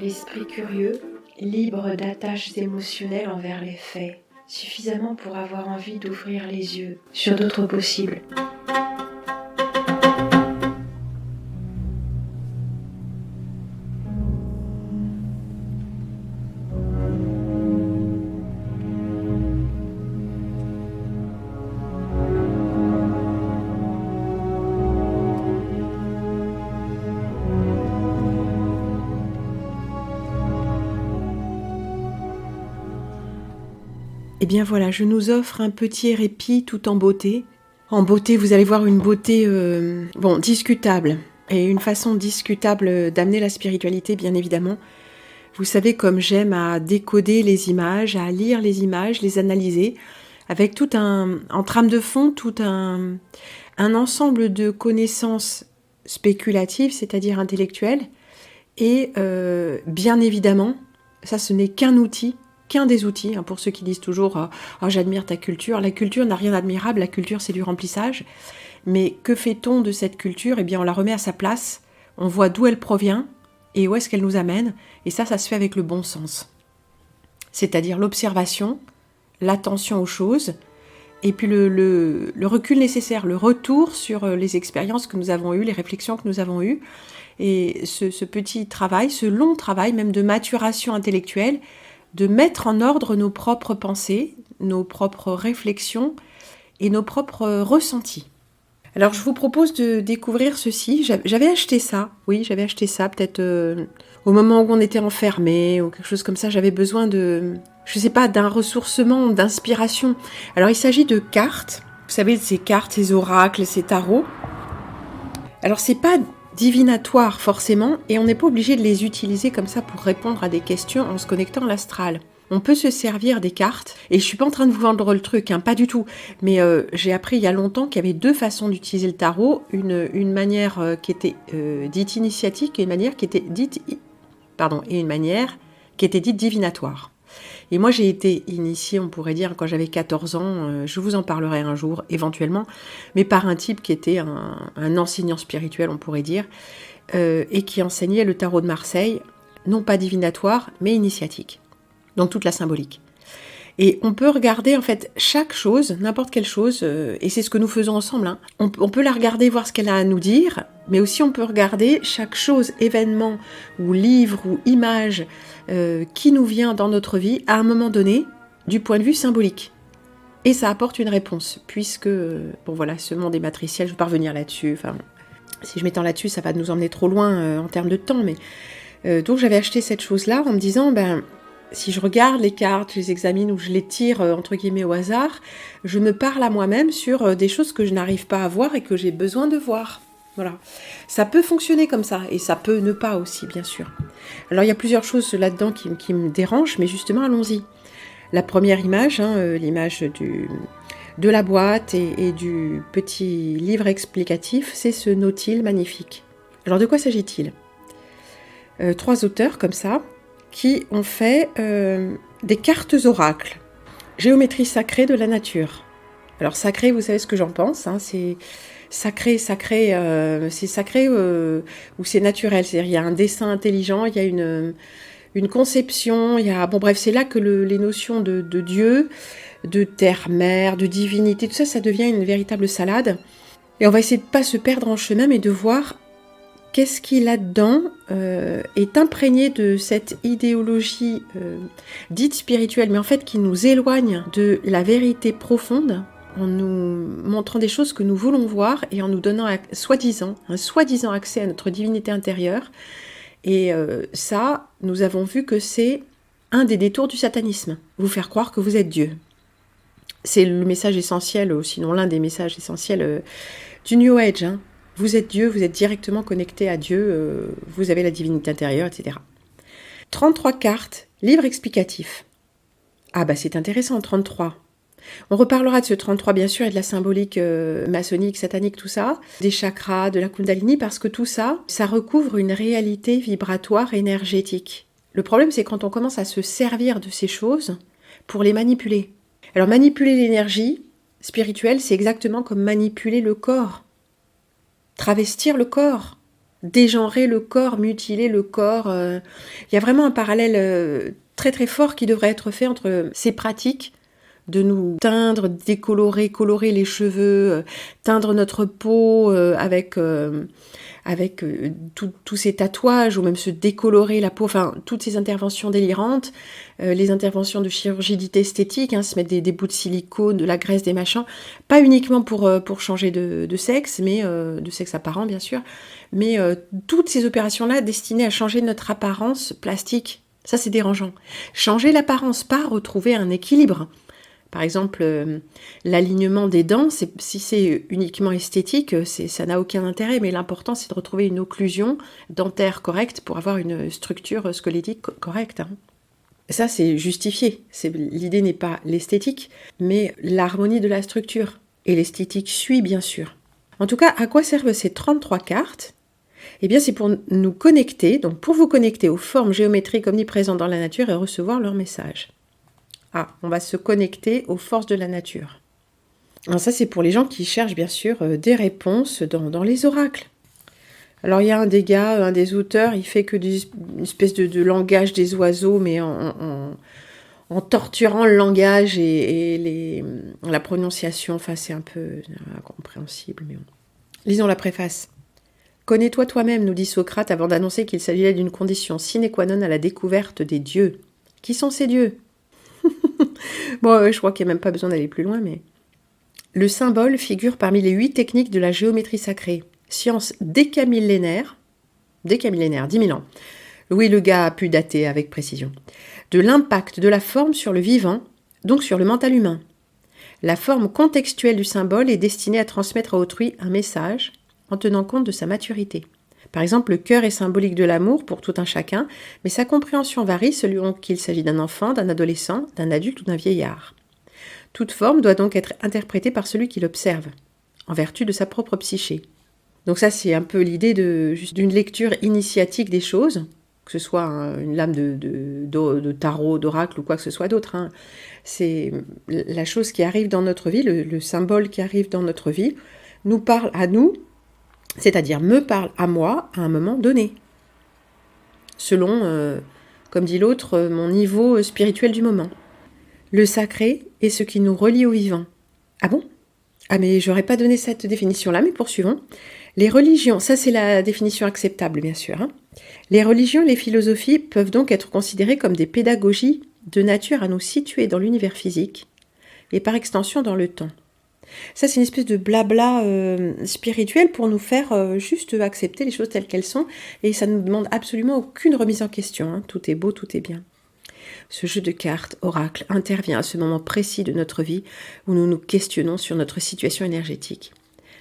L'esprit curieux, libre d'attaches émotionnelles envers les faits, suffisamment pour avoir envie d'ouvrir les yeux sur d'autres possibles. Eh bien voilà, je nous offre un petit répit tout en beauté. En beauté, vous allez voir une beauté, discutable. Et une façon discutable d'amener la spiritualité, bien évidemment. Vous savez comme j'aime à décoder les images, à lire les images, les analyser, avec en trame de fond, un ensemble de connaissances spéculatives, c'est-à-dire intellectuelles. Et bien évidemment, ça ce n'est qu'un des outils, pour ceux qui disent toujours j'admire ta culture. La culture n'a rien d'admirable, la culture c'est du remplissage. Mais que fait-on de cette culture ? Eh bien on la remet à sa place, on voit d'où elle provient et où est-ce qu'elle nous amène. Et ça se fait avec le bon sens. C'est-à-dire l'observation, l'attention aux choses, et puis le recul nécessaire, le retour sur les expériences que nous avons eues, les réflexions que nous avons eues. Et ce petit travail, ce long travail même de maturation intellectuelle, de mettre en ordre nos propres pensées, nos propres réflexions et nos propres ressentis. Alors je vous propose de découvrir ceci. J'avais acheté ça peut-être au moment où on était enfermés ou quelque chose comme ça. J'avais besoin d'un ressourcement, d'inspiration. Alors il s'agit de cartes, vous savez, ces cartes, ces oracles, ces tarots. Alors c'est pas divinatoire forcément, et on n'est pas obligé de les utiliser comme ça pour répondre à des questions en se connectant à l'astral. On peut se servir des cartes, et je suis pas en train de vous vendre le truc, pas du tout, mais j'ai appris il y a longtemps qu'il y avait deux façons d'utiliser le tarot, une manière qui était dite initiatique et une manière qui était dite divinatoire. Et moi j'ai été initiée, on pourrait dire, quand j'avais 14 ans, je vous en parlerai un jour éventuellement, mais par un type qui était un enseignant spirituel, on pourrait dire, et qui enseignait le tarot de Marseille, non pas divinatoire, mais initiatique. Donc toute la symbolique. Et on peut regarder en fait chaque chose, n'importe quelle chose, et c'est ce que nous faisons ensemble. On peut la regarder, voir ce qu'elle a à nous dire, mais aussi on peut regarder chaque chose, événement, ou livre, ou image, qui nous vient dans notre vie, à un moment donné, du point de vue symbolique. Et ça apporte une réponse, puisque, ce monde est matriciel, je ne vais pas revenir là-dessus, si je m'étends là-dessus, ça va nous emmener trop loin en termes de temps, mais donc j'avais acheté cette chose-là en me disant, si je regarde les cartes, je les examine ou je les tire entre guillemets au hasard, je me parle à moi-même sur des choses que je n'arrive pas à voir et que j'ai besoin de voir. Voilà. Ça peut fonctionner comme ça et ça peut ne pas aussi, bien sûr. Alors il y a plusieurs choses là-dedans qui me dérangent, mais justement allons-y. La première image, l'image de la boîte et du petit livre explicatif, c'est ce nautile magnifique. Alors de quoi s'agit-il ? 3 auteurs comme ça, qui ont fait des cartes oracles. Géométrie sacrée de la nature. Alors sacré, vous savez ce que j'en pense, c'est sacré, c'est sacré ou c'est naturel. C'est-à-dire il y a un dessin intelligent, il y a une conception, c'est là que les notions de Dieu, de terre-mère, de divinité, tout ça, ça devient une véritable salade. Et on va essayer de ne pas se perdre en chemin, mais de voir qu'est-ce qui là-dedans est imprégné de cette idéologie dite spirituelle, mais en fait qui nous éloigne de la vérité profonde, en nous montrant des choses que nous voulons voir et en nous donnant un soi-disant accès à notre divinité intérieure. Et ça, nous avons vu que c'est un des détours du satanisme, vous faire croire que vous êtes Dieu. C'est le message essentiel, ou sinon l'un des messages essentiels du New Age, Vous êtes Dieu, vous êtes directement connecté à Dieu, vous avez la divinité intérieure, etc. 33 cartes, livre explicatif. C'est intéressant, 33. On reparlera de ce 33, bien sûr, et de la symbolique maçonnique, satanique, tout ça, des chakras, de la Kundalini, parce que tout ça, ça recouvre une réalité vibratoire énergétique. Le problème, c'est quand on commence à se servir de ces choses pour les manipuler. Alors, manipuler l'énergie, spirituel, c'est exactement comme manipuler le corps, travestir le corps, dégenrer le corps, mutiler le corps. Il y a vraiment un parallèle très très fort qui devrait être fait entre ces pratiques de nous teindre, décolorer, colorer les cheveux, teindre notre peau avec tous ces tatouages, ou même se décolorer la peau, enfin toutes ces interventions délirantes, les interventions de chirurgie dite esthétique, se mettre des bouts de silicone, de la graisse, des machins, pas uniquement pour changer de sexe, mais de sexe apparent bien sûr, mais toutes ces opérations-là destinées à changer notre apparence plastique, ça c'est dérangeant. Changer l'apparence, pas retrouver un équilibre. Par exemple, l'alignement des dents, si c'est uniquement esthétique, ça n'a aucun intérêt, mais l'important c'est de retrouver une occlusion dentaire correcte pour avoir une structure squelettique correcte. Ça c'est justifié, l'idée n'est pas l'esthétique, mais l'harmonie de la structure. Et l'esthétique suit bien sûr. En tout cas, à quoi servent ces 33 cartes ? Eh bien c'est pour nous connecter, donc pour vous connecter aux formes géométriques omniprésentes dans la nature et recevoir leur message. On va se connecter aux forces de la nature. Alors ça, c'est pour les gens qui cherchent, bien sûr, des réponses dans les oracles. Alors, il y a un des auteurs, il fait que une espèce de langage des oiseaux, mais en torturant le langage et la prononciation. Enfin, c'est un peu incompréhensible, mais bon. Lisons la préface. « Connais-toi toi-même, nous dit Socrate, avant d'annoncer qu'il s'agissait d'une condition sine qua non à la découverte des dieux. Qui sont ces dieux ? Bon, je crois qu'il n'y a même pas besoin d'aller plus loin, mais... Le symbole figure parmi les 8 techniques de la géométrie sacrée, science décamillénaire, 10 000 ans. Oui, le gars a pu dater avec précision. De l'impact de la forme sur le vivant, donc sur le mental humain. La forme contextuelle du symbole est destinée à transmettre à autrui un message en tenant compte de sa maturité. Par exemple, le cœur est symbolique de l'amour pour tout un chacun, mais sa compréhension varie selon qu'il s'agit d'un enfant, d'un adolescent, d'un adulte ou d'un vieillard. Toute forme doit donc être interprétée par celui qui l'observe, en vertu de sa propre psyché. Donc ça, c'est un peu l'idée d'une lecture initiatique des choses, que ce soit une lame de tarot, d'oracle ou quoi que ce soit d'autre. C'est la chose qui arrive dans notre vie, le symbole qui arrive dans notre vie, nous parle à nous, c'est-à-dire me parle à moi à un moment donné, selon, comme dit l'autre, mon niveau spirituel du moment. Le sacré est ce qui nous relie au vivant. Ah bon ? Ah mais j'aurais pas donné cette définition-là, mais poursuivons. Les religions, ça c'est la définition acceptable bien sûr. Les religions et les philosophies peuvent donc être considérées comme des pédagogies de nature à nous situer dans l'univers physique et par extension dans le temps. Ça, c'est une espèce de blabla spirituel pour nous faire juste accepter les choses telles qu'elles sont, et ça ne nous demande absolument aucune remise en question. Tout est beau, tout est bien. Ce jeu de cartes, oracle, intervient à ce moment précis de notre vie où nous nous questionnons sur notre situation énergétique.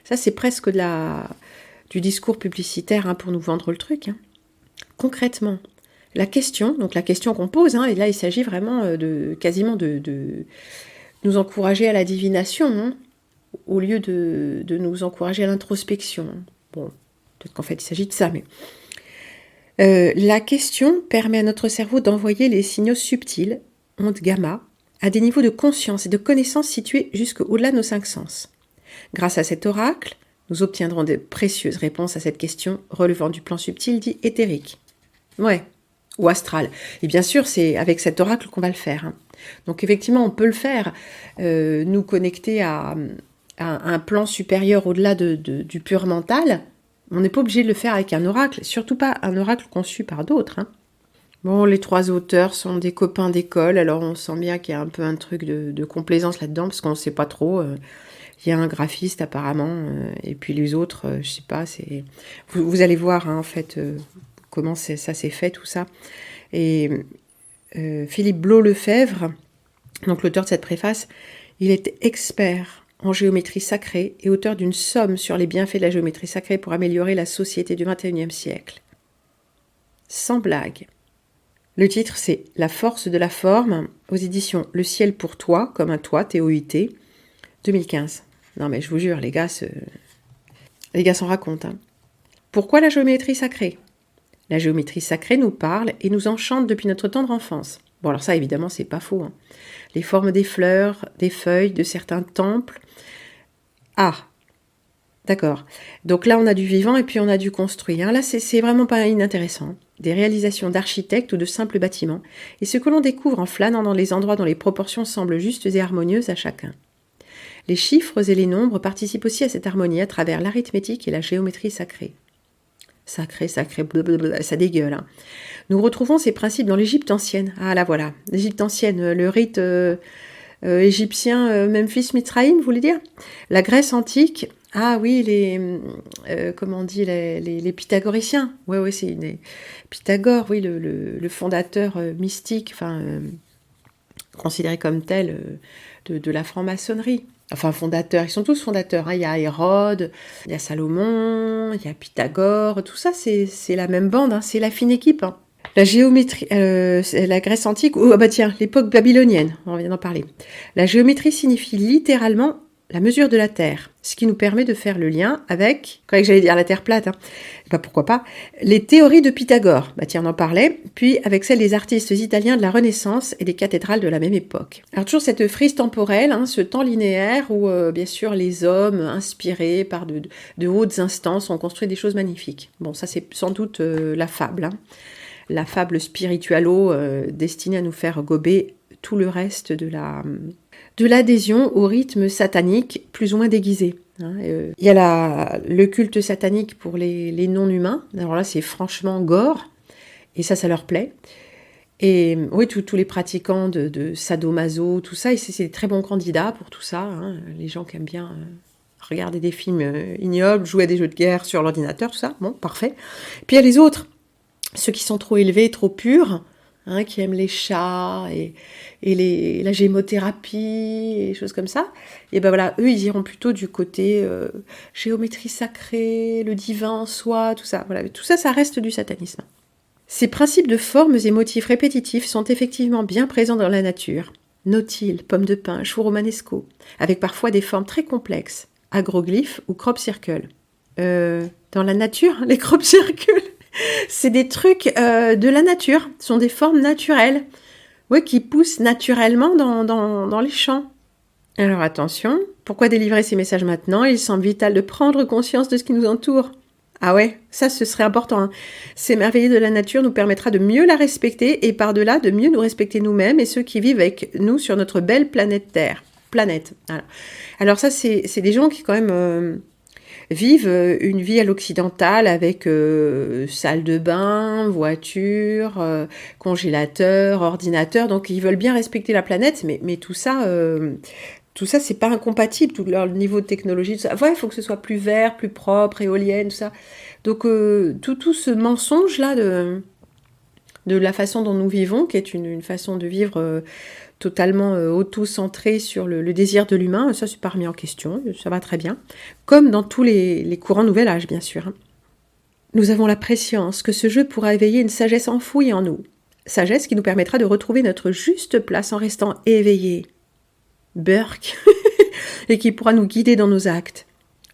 Ça, c'est presque du discours publicitaire pour nous vendre le truc. Concrètement, la question qu'on pose, et là, il s'agit vraiment quasiment de nous encourager à la divination, au lieu de nous encourager à l'introspection. Bon, peut-être qu'en fait il s'agit de ça, mais... la question permet à notre cerveau d'envoyer les signaux subtils, ondes gamma, à des niveaux de conscience et de connaissance situés jusqu'au-delà de nos 5 sens. Grâce à cet oracle, nous obtiendrons de précieuses réponses à cette question relevant du plan subtil dit éthérique. Ouais, ou astral. Et bien sûr, c'est avec cet oracle qu'on va le faire. Donc effectivement, on peut le faire, nous connecter à un plan supérieur au-delà du pur mental. On n'est pas obligé de le faire avec un oracle, surtout pas un oracle conçu par d'autres. Bon, les 3 auteurs sont des copains d'école, alors on sent bien qu'il y a un peu un truc de complaisance là-dedans, parce qu'on ne sait pas trop. Il y a un graphiste apparemment, et puis les autres, je sais pas, c'est... Vous allez voir en fait comment ça s'est fait tout ça. Et Philippe Blot-Lefebvre, donc l'auteur de cette préface, il est expert en géométrie sacrée et auteur d'une somme sur les bienfaits de la géométrie sacrée pour améliorer la société du XXIe siècle. Sans blague. Le titre, c'est « La force de la forme » aux éditions Le ciel pour toi, comme un toit, T-O-I-T, 2015. Non mais je vous jure, les gars s'en racontent. Pourquoi la géométrie sacrée ? La géométrie sacrée nous parle et nous enchante depuis notre tendre enfance. Bon, alors ça, évidemment, c'est pas faux, hein. Les formes des fleurs, des feuilles, de certains temples. Ah, d'accord. Donc là, on a du vivant et puis on a du construit, hein. Là, c'est vraiment pas inintéressant. Des réalisations d'architectes ou de simples bâtiments. Et ce que l'on découvre en flânant dans les endroits dont les proportions semblent justes et harmonieuses à chacun. Les chiffres et les nombres participent aussi à cette harmonie à travers l'arithmétique et la géométrie sacrée. Sacré, blablabla, ça dégueule, hein. Nous retrouvons ces principes dans l'Égypte ancienne. Ah là voilà, l'Égypte ancienne, le rite égyptien Memphis Mitraïm, vous voulez dire? La Grèce antique, ah oui, comment on dit, les pythagoriciens. Oui, c'est Pythagore, oui, le fondateur mystique, enfin, considéré comme tel de la franc-maçonnerie. Enfin, fondateurs, ils sont tous fondateurs, hein. Il y a Hérode, il y a Salomon, il y a Pythagore, tout ça, c'est la même bande, hein. C'est la fine équipe, hein. La géométrie, la Grèce antique, ah bah tiens, l'époque babylonienne, on vient d'en parler. La géométrie signifie littéralement la mesure de la Terre, ce qui nous permet de faire le lien avec, quand j'allais dire la Terre plate, hein, bah pourquoi pas, les théories de Pythagore, bah tiens, on en parlait, puis avec celles des artistes italiens de la Renaissance et des cathédrales de la même époque. Alors toujours cette frise temporelle, hein, ce temps linéaire où bien sûr les hommes, inspirés par de hautes instances, ont construit des choses magnifiques. Bon, ça c'est sans doute la fable, hein. La fable spiritualo destinée à nous faire gober tout le reste de l'adhésion au rythme satanique plus ou moins déguisé, hein. Il y a le culte satanique pour les non-humains. Alors là, c'est franchement gore, et ça leur plaît. Et oui, tous les pratiquants de sadomaso, tout ça, et c'est des très bons candidats pour tout ça, hein. Les gens qui aiment bien regarder des films ignobles, jouer à des jeux de guerre sur l'ordinateur, tout ça, bon, parfait. Puis il y a les autres, ceux qui sont trop élevés, trop purs, hein, qui aiment les chats et la gémothérapie et des choses comme ça. Et ben voilà, eux, ils iront plutôt du côté géométrie sacrée, le divin en soi, tout ça. Voilà, tout ça, ça reste du satanisme. Ces principes de formes et motifs répétitifs sont effectivement bien présents dans la nature. Nautiles, pommes de pin, choux romanesco, avec parfois des formes très complexes, agroglyphes ou crop circles. Dans la nature, les crop circles, c'est des trucs de la nature, ce sont des formes naturelles, oui, qui poussent naturellement dans les champs. Alors attention, pourquoi délivrer ces messages maintenant? Il semble vital de prendre conscience de ce qui nous entoure. Ah ouais, ça ce serait important, hein. S'émerveiller de la nature nous permettra de mieux la respecter et par-delà de mieux nous respecter nous-mêmes et ceux qui vivent avec nous sur notre belle planète Terre. Voilà. Alors ça, c'est des gens qui quand même vivent une vie à l'occidentale avec salle de bain, voiture, congélateur, ordinateur. Donc ils veulent bien respecter la planète, mais tout ça, c'est pas incompatible, tout leur niveau de technologie, tout ça. Ouais, il faut que ce soit plus vert, plus propre, éolienne, tout ça. Donc tout ce mensonge-là de la façon dont nous vivons, qui est une façon de vivre totalement auto-centrée sur le désir de l'humain, ça c'est pas remis en question, ça va très bien. Comme dans tous les courants nouvel âge, bien sûr. Nous avons la prescience que ce jeu pourra éveiller une sagesse enfouie en nous. Sagesse qui nous permettra de retrouver notre juste place en restant éveillés. Burke, et qui pourra nous guider dans nos actes.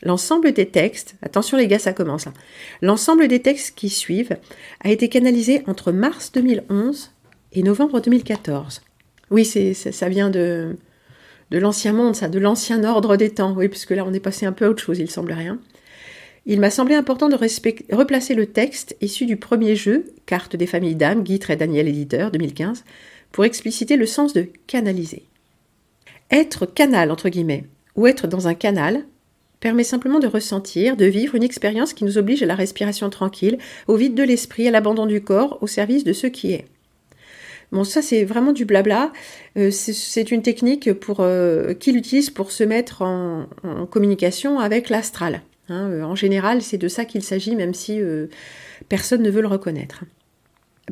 L'ensemble des textes, attention les gars, ça commence là, l'ensemble des textes qui suivent a été canalisé entre mars 2011 et novembre 2014. Oui, ça vient de l'ancien monde, ça, de l'ancien ordre des temps, oui, puisque là on est passé un peu à autre chose, il semblerait, hein. Il m'a semblé important de replacer le texte issu du premier jeu, Carte des familles d'âmes, Guy Daniel éditeur, 2015, pour expliciter le sens de canaliser. Être canal, entre guillemets, ou être dans un canal, permet simplement de ressentir, de vivre une expérience qui nous oblige à la respiration tranquille, au vide de l'esprit, à l'abandon du corps, au service de ce qui est. Bon, ça c'est vraiment du blabla, c'est une technique qu'il utilise pour se mettre en communication avec l'astral, hein. En général, c'est de ça qu'il s'agit, même si personne ne veut le reconnaître.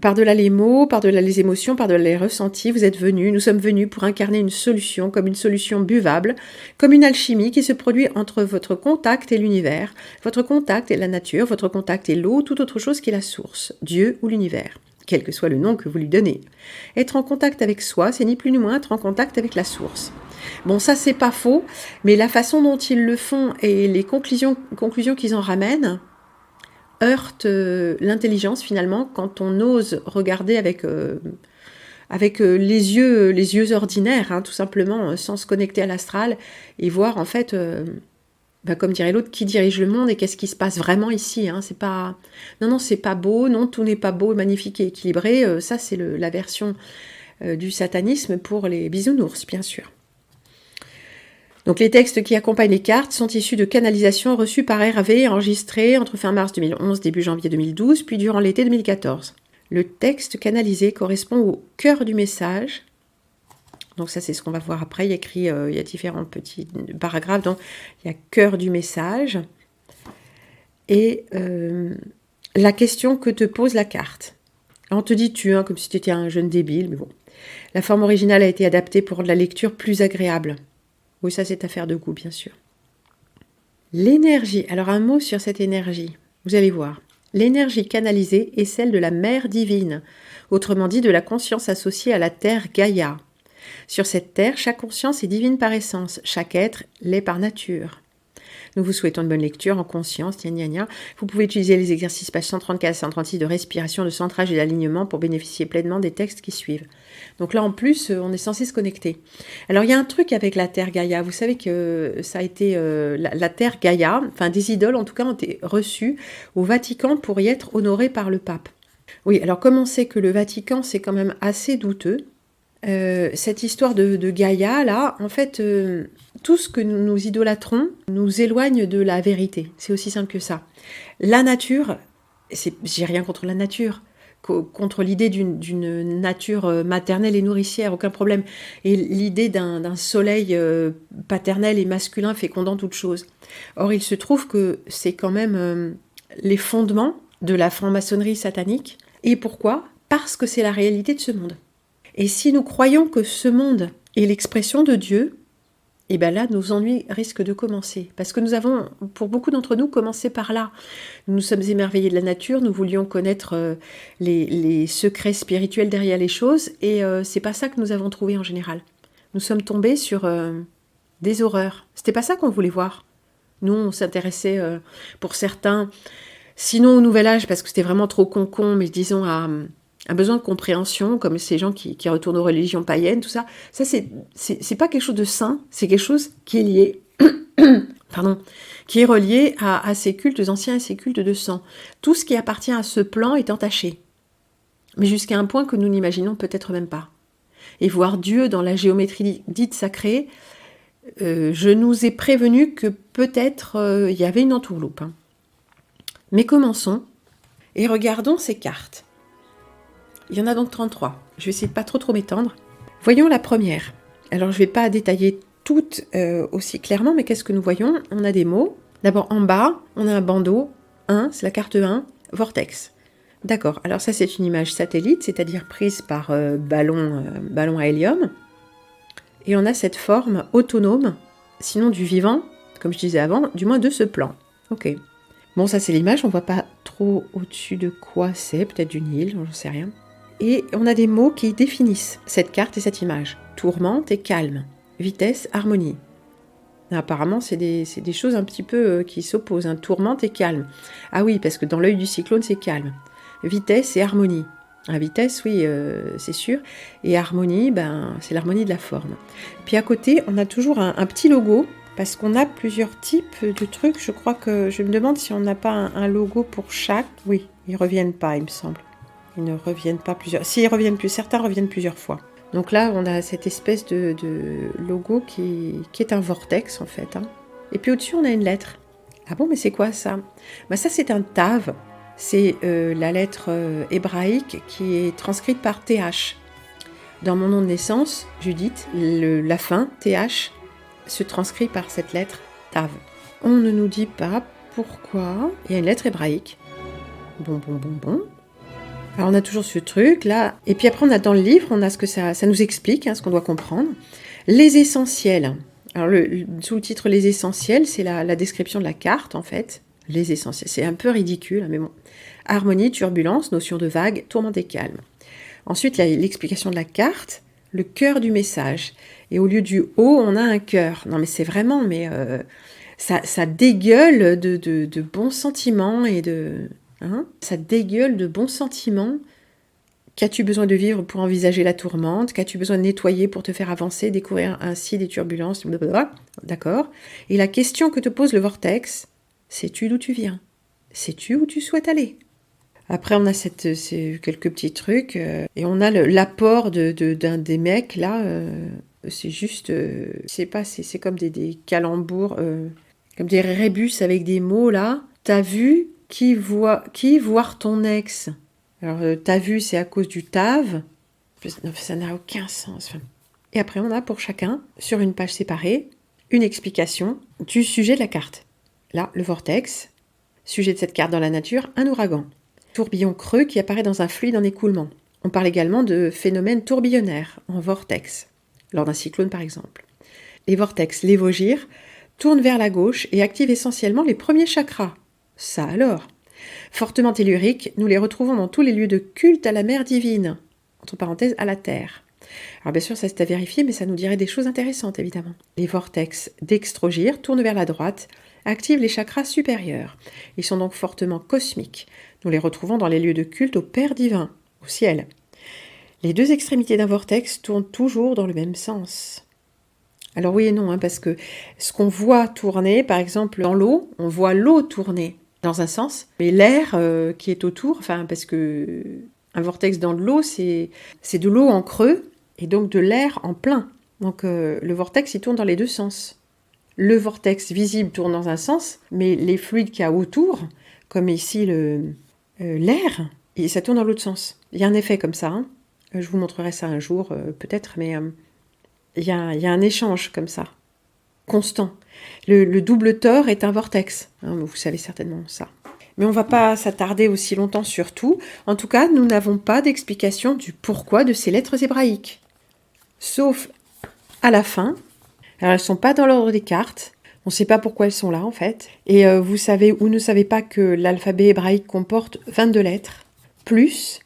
Par-delà les mots, par-delà les émotions, par-delà les ressentis, nous sommes venus pour incarner une solution, comme une solution buvable, comme une alchimie qui se produit entre votre contact et l'univers, votre contact et la nature, votre contact et l'eau, toute autre chose qui est la source, Dieu ou l'univers, quel que soit le nom que vous lui donnez. Être en contact avec soi, c'est ni plus ni moins être en contact avec la source. Bon, ça c'est pas faux, mais la façon dont ils le font et les conclusions qu'ils en ramènent heurte l'intelligence finalement quand on ose regarder avec avec les yeux ordinaires, hein, tout simplement, sans se connecter à l'astral et voir en fait, comme dirait l'autre, qui dirige le monde et qu'est-ce qui se passe vraiment ici. Hein, c'est pas, non, c'est pas beau, non, tout n'est pas beau, magnifique et équilibré. Ça, c'est la version du satanisme pour les bisounours, bien sûr. Donc les textes qui accompagnent les cartes sont issus de canalisations reçues par Hervé, enregistrées entre fin mars 2011 début janvier 2012, puis durant l'été 2014. Le texte canalisé correspond au cœur du message. Donc ça, c'est ce qu'on va voir après. Il y a écrit, il y a différents petits paragraphes. Donc il y a cœur du message et la question que te pose la carte. On te dit tu, hein, comme si tu étais un jeune débile, mais bon. La forme originale a été adaptée pour rendre la lecture plus agréable. Oui, ça c'est affaire de goût, bien sûr. L'énergie. Alors un mot sur cette énergie. Vous allez voir. L'énergie canalisée est celle de la mère divine, autrement dit de la conscience associée à la terre Gaïa. Sur cette terre, chaque conscience est divine par essence, chaque être l'est par nature. Nous vous souhaitons une bonne lecture en conscience, gna gna gna. Vous pouvez utiliser les exercices pages 134 à 136 de respiration, de centrage et d'alignement pour bénéficier pleinement des textes qui suivent. Donc là, en plus, on est censé se connecter. Alors, il y a un truc avec la Terre Gaïa. Vous savez que ça a été... la Terre Gaïa, enfin des idoles en tout cas, ont été reçues au Vatican pour y être honorées par le pape. Oui, alors comme on sait que le Vatican, c'est quand même assez douteux, cette histoire de Gaïa, là, en fait, tout ce que nous idolâtrons nous éloigne de la vérité. C'est aussi simple que ça. La nature, j'ai rien contre la nature, contre l'idée d'une nature maternelle et nourricière, aucun problème. Et l'idée d'un soleil paternel et masculin fécondant toute chose. Or, il se trouve que c'est quand même les fondements de la franc-maçonnerie satanique. Et pourquoi ? Parce que c'est la réalité de ce monde. Et si nous croyons que ce monde est l'expression de Dieu, et bien là, nos ennuis risquent de commencer. Parce que nous avons, pour beaucoup d'entre nous, commencé par là. Nous nous sommes émerveillés de la nature, nous voulions connaître les secrets spirituels derrière les choses, et c'est pas ça que nous avons trouvé en général. Nous sommes tombés sur des horreurs. C'était pas ça qu'on voulait voir. Nous, on s'intéressait, pour certains, sinon au Nouvel Âge, parce que c'était vraiment trop con, mais disons à un besoin de compréhension, comme ces gens qui retournent aux religions païennes, tout ça. Ça, c'est pas quelque chose de sain, c'est quelque chose qui est lié, qui est relié à ces cultes anciens et ces cultes de sang. Tout ce qui appartient à ce plan est entaché, mais jusqu'à un point que nous n'imaginons peut-être même pas. Et voir Dieu dans la géométrie dite sacrée, je nous ai prévenu que peut-être il y avait une entourloupe. Hein. Mais commençons et regardons ces cartes. Il y en a donc 33. Je vais essayer de pas trop m'étendre. Voyons la première. Alors, je ne vais pas détailler toutes aussi clairement, mais qu'est-ce que nous voyons ? On a des mots. D'abord, en bas, on a un bandeau. 1, c'est la carte 1, vortex. D'accord. Alors ça, c'est une image satellite, c'est-à-dire prise par ballon à hélium. Et on a cette forme autonome, sinon du vivant, comme je disais avant, du moins de ce plan. Ok. Bon, ça, c'est l'image. On ne voit pas trop au-dessus de quoi c'est. Peut-être d'une île, j'en sais rien. Et on a des mots qui définissent cette carte et cette image. Tourmente et calme. Vitesse, harmonie. Apparemment, c'est des choses un petit peu qui s'opposent. Hein. Tourmente et calme. Ah oui, parce que dans l'œil du cyclone, c'est calme. Vitesse et harmonie. La vitesse, oui, c'est sûr. Et harmonie, c'est l'harmonie de la forme. Puis à côté, on a toujours un petit logo, parce qu'on a plusieurs types de trucs. Je crois que je me demande si on n'a pas un logo pour chaque. Oui, ils ne reviennent pas, il me semble. Ils ne reviennent pas plusieurs... Si, ils reviennent plus. Certains reviennent plusieurs fois. Donc là, on a cette espèce de logo qui est un vortex, en fait. Hein. Et puis au-dessus, on a une lettre. Ah bon, mais c'est quoi ça ? Ça, c'est un Tav. C'est la lettre hébraïque qui est transcrite par TH. Dans mon nom de naissance, Judith, la fin, TH, se transcrit par cette lettre Tav. On ne nous dit pas pourquoi. Il y a une lettre hébraïque. Bon. Alors on a toujours ce truc là, et puis après on a dans le livre, on a ce que ça nous explique, hein, ce qu'on doit comprendre. Les essentiels. Alors le sous-titre Les essentiels, c'est la description de la carte en fait. Les essentiels, c'est un peu ridicule, mais bon. Harmonie, turbulence, notion de vague, tourmente et calme. Ensuite, il y a l'explication de la carte, le cœur du message. Et au lieu du O, on a un cœur. Non mais c'est vraiment, ça dégueule de bons sentiments et de... Hein, ça dégueule de bons sentiments Qu'as-tu besoin de vivre pour envisager la tourmente? Qu'as-tu besoin de nettoyer pour te faire avancer, découvrir ainsi des turbulences? Blablabla. D'accord. Et la question que te pose le vortex, sais-tu d'où tu viens? Sais-tu où tu souhaites aller? Après, on a quelques petits trucs. Et on a l'apport d'un des mecs, là. C'est juste... je sais pas, c'est comme des calembours, comme des rébus avec des mots, là. T'as vu qui voir ton ex? Alors, t'as vu, c'est à cause du tave. Non, ça n'a aucun sens. Et après, on a pour chacun, sur une page séparée, une explication du sujet de la carte. Là, le vortex. Sujet de cette carte dans la nature, un ouragan. Tourbillon creux qui apparaît dans un fluide en écoulement. On parle également de phénomène tourbillonnaire, en vortex, lors d'un cyclone par exemple. Les vortex lévogyres tournent vers la gauche et activent essentiellement les premiers chakras. Ça alors. Fortement telluriques, nous les retrouvons dans tous les lieux de culte à la mer divine, entre parenthèses à la terre. Alors bien sûr, ça c'est à vérifier, mais ça nous dirait des choses intéressantes évidemment. Les vortex dextrogyres tournent vers la droite, activent les chakras supérieurs. Ils sont donc fortement cosmiques. Nous les retrouvons dans les lieux de culte au Père divin, au ciel. Les deux extrémités d'un vortex tournent toujours dans le même sens. Alors oui et non, parce que ce qu'on voit tourner, par exemple dans l'eau, on voit l'eau tourner dans un sens, mais l'air qui est autour, parce que un vortex dans de l'eau, c'est de l'eau en creux et donc de l'air en plein. Donc le vortex, il tourne dans les deux sens. Le vortex visible tourne dans un sens, mais les fluides qu'il y a autour, comme ici l'air, ça tourne dans l'autre sens. Il y a un effet comme ça. Je vous montrerai ça un jour, peut-être, mais il y a un échange comme ça, constant. Le double tore est un vortex. Vous savez certainement ça. Mais on ne va pas s'attarder aussi longtemps sur tout. En tout cas, nous n'avons pas d'explication du pourquoi de ces lettres hébraïques. Sauf à la fin. Alors, elles ne sont pas dans l'ordre des cartes. On ne sait pas pourquoi elles sont là, en fait. Et vous savez ou ne savez pas que l'alphabet hébraïque comporte 22 lettres, plus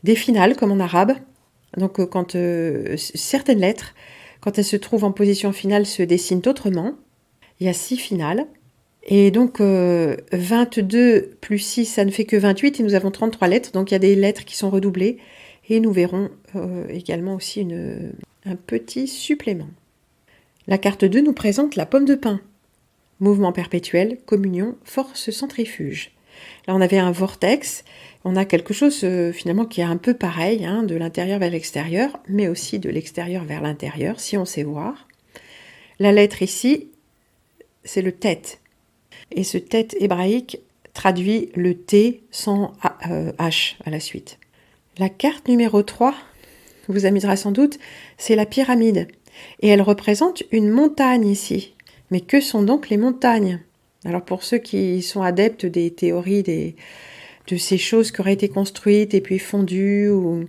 des finales, comme en arabe. Donc, quand certaines lettres, quand elles se trouvent en position finale, se dessinent autrement. Il y a 6 finales. Et donc, 22 plus 6, ça ne fait que 28. Et nous avons 33 lettres. Donc, il y a des lettres qui sont redoublées. Et nous verrons également aussi un petit supplément. La carte 2 nous présente la pomme de pin. Mouvement perpétuel, communion, force centrifuge. Là, on avait un vortex. On a quelque chose finalement qui est un peu pareil, de l'intérieur vers l'extérieur, mais aussi de l'extérieur vers l'intérieur, si on sait voir. La lettre ici, c'est le tête. Et ce tête hébraïque traduit le T sans H à la suite. La carte numéro 3, vous amusera sans doute, c'est la pyramide. Et elle représente une montagne ici. Mais que sont donc les montagnes? Alors pour ceux qui sont adeptes des théories de ces choses qui auraient été construites et puis fondues, ou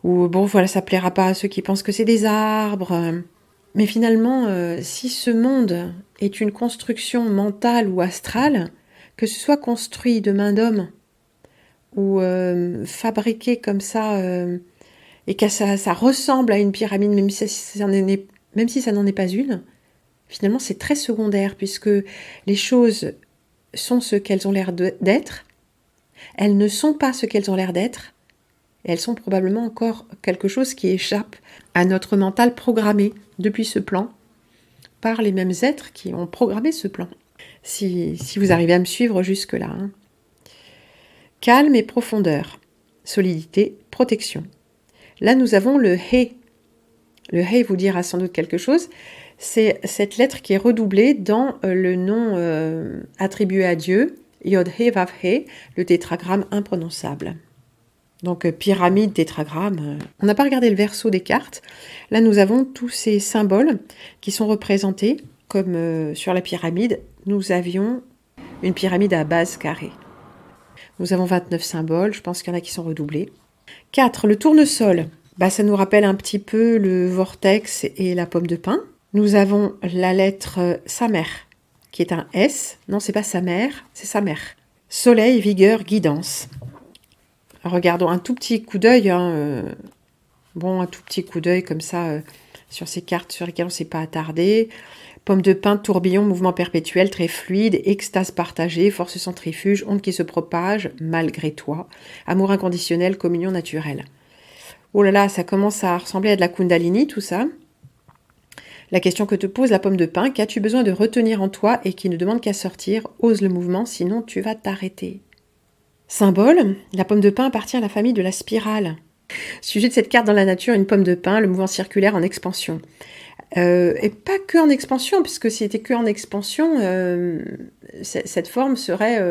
bon voilà, ça plaira pas à ceux qui pensent que c'est des arbres. Mais finalement, si ce monde est une construction mentale ou astrale, que ce soit construit de main d'homme ou fabriqué comme ça, et que ça ressemble à une pyramide, même si ça n'en est pas une, finalement c'est très secondaire, puisque les choses sont ce qu'elles ont l'air d'être, elles ne sont pas ce qu'elles ont l'air d'être, et elles sont probablement encore quelque chose qui échappe à notre mental programmé depuis ce plan, par les mêmes êtres qui ont programmé ce plan. Si vous arrivez à me suivre jusque-là. Calme et profondeur, solidité, protection. Là, nous avons le He. Le He vous dira sans doute quelque chose. C'est cette lettre qui est redoublée dans le nom attribué à Dieu, Yod He Vav He, le tétragramme imprononçable. Donc pyramide, tétragramme. On n'a pas regardé le verso des cartes. Là, nous avons tous ces symboles qui sont représentés, comme sur la pyramide, nous avions une pyramide à base carrée. Nous avons 29 symboles, je pense qu'il y en a qui sont redoublés. 4. Le tournesol. Ça nous rappelle un petit peu le vortex et la pomme de pin. Nous avons la lettre Samer, qui est un S. Non, c'est pas Samer, c'est Samer. Soleil, vigueur, guidance. Regardons un tout petit coup d'œil, un tout petit coup d'œil comme ça sur ces cartes sur lesquelles on ne s'est pas attardé. Pomme de pin, tourbillon, mouvement perpétuel, très fluide, extase partagée, force centrifuge, onde qui se propage, malgré toi, amour inconditionnel, communion naturelle. Oh là là, ça commence à ressembler à de la Kundalini, tout ça. La question que te pose la pomme de pin, qu'as-tu besoin de retenir en toi et qui ne demande qu'à sortir, ose le mouvement, sinon tu vas t'arrêter. Symbole, la pomme de pin appartient à la famille de la spirale. Sujet de cette carte dans la nature, une pomme de pin, le mouvement circulaire en expansion. Et pas que en expansion, puisque si c'était que en expansion, cette forme serait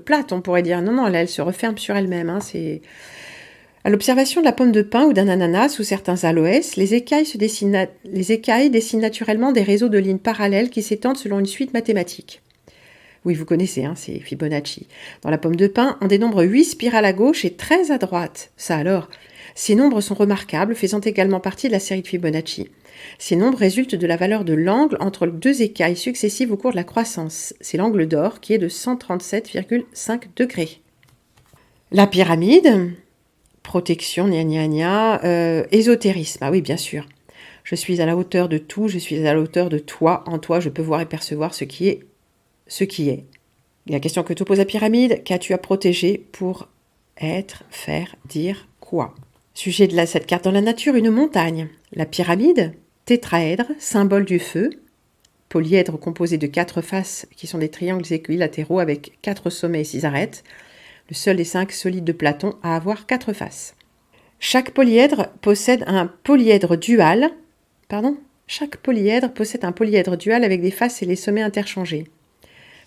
plate, on pourrait dire. Non, non, elle se referme sur elle-même. C'est... À l'observation de la pomme de pin ou d'un ananas ou certains aloès, les écailles dessinent naturellement des réseaux de lignes parallèles qui s'étendent selon une suite mathématique. Oui, vous connaissez, c'est Fibonacci. Dans la pomme de pin, on dénombre 8 spirales à gauche et 13 à droite. Ça alors. Ces nombres sont remarquables, faisant également partie de la série de Fibonacci. Ces nombres résultent de la valeur de l'angle entre deux écailles successives au cours de la croissance. C'est l'angle d'or qui est de 137,5 degrés. La pyramide, protection, ésotérisme, ah oui, bien sûr. Je suis à la hauteur de tout, je suis à la hauteur de toi. En toi, je peux voir et percevoir ce qui est. La question que te pose la pyramide, qu'as-tu à protéger pour être, faire, dire quoi? Sujet de cette carte dans la nature, une montagne. La pyramide, tétraèdre, symbole du feu. Polyèdre composé de 4 faces qui sont des triangles équilatéraux avec 4 sommets et 6 arêtes. Le seul des 5 solides de Platon à avoir 4 faces. Chaque polyèdre possède un polyèdre dual. Chaque polyèdre possède un polyèdre dual avec des faces et les sommets interchangés.